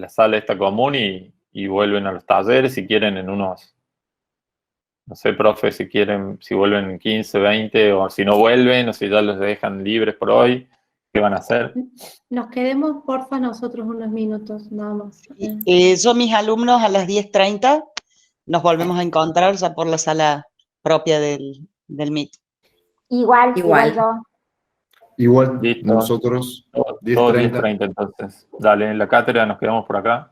S4: sala esta común y vuelven a los talleres si quieren en unos, no sé, profe, si quieren, si vuelven en 15, 20 o si no vuelven o si ya los dejan libres por hoy, ¿qué van a hacer?
S17: Nos quedemos, porfa, nosotros unos minutos, nada más.
S1: Yo, mis alumnos, a las 10:30 nos volvemos a encontrar ya por la sala propia del Meet.
S13: Igual yo.
S9: Igual,
S4: Listo.
S9: nosotros,
S4: Todos
S9: 10:30.
S4: 10:30 entonces. Dale, en la cátedra nos quedamos por acá.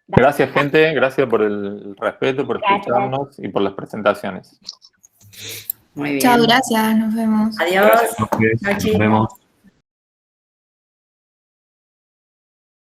S4: Gracias, gente. Gracias por el respeto, por escucharnos y por las presentaciones.
S5: Muy bien.
S8: Chao, gracias, nos vemos.
S5: Adiós.
S3: Nos vemos.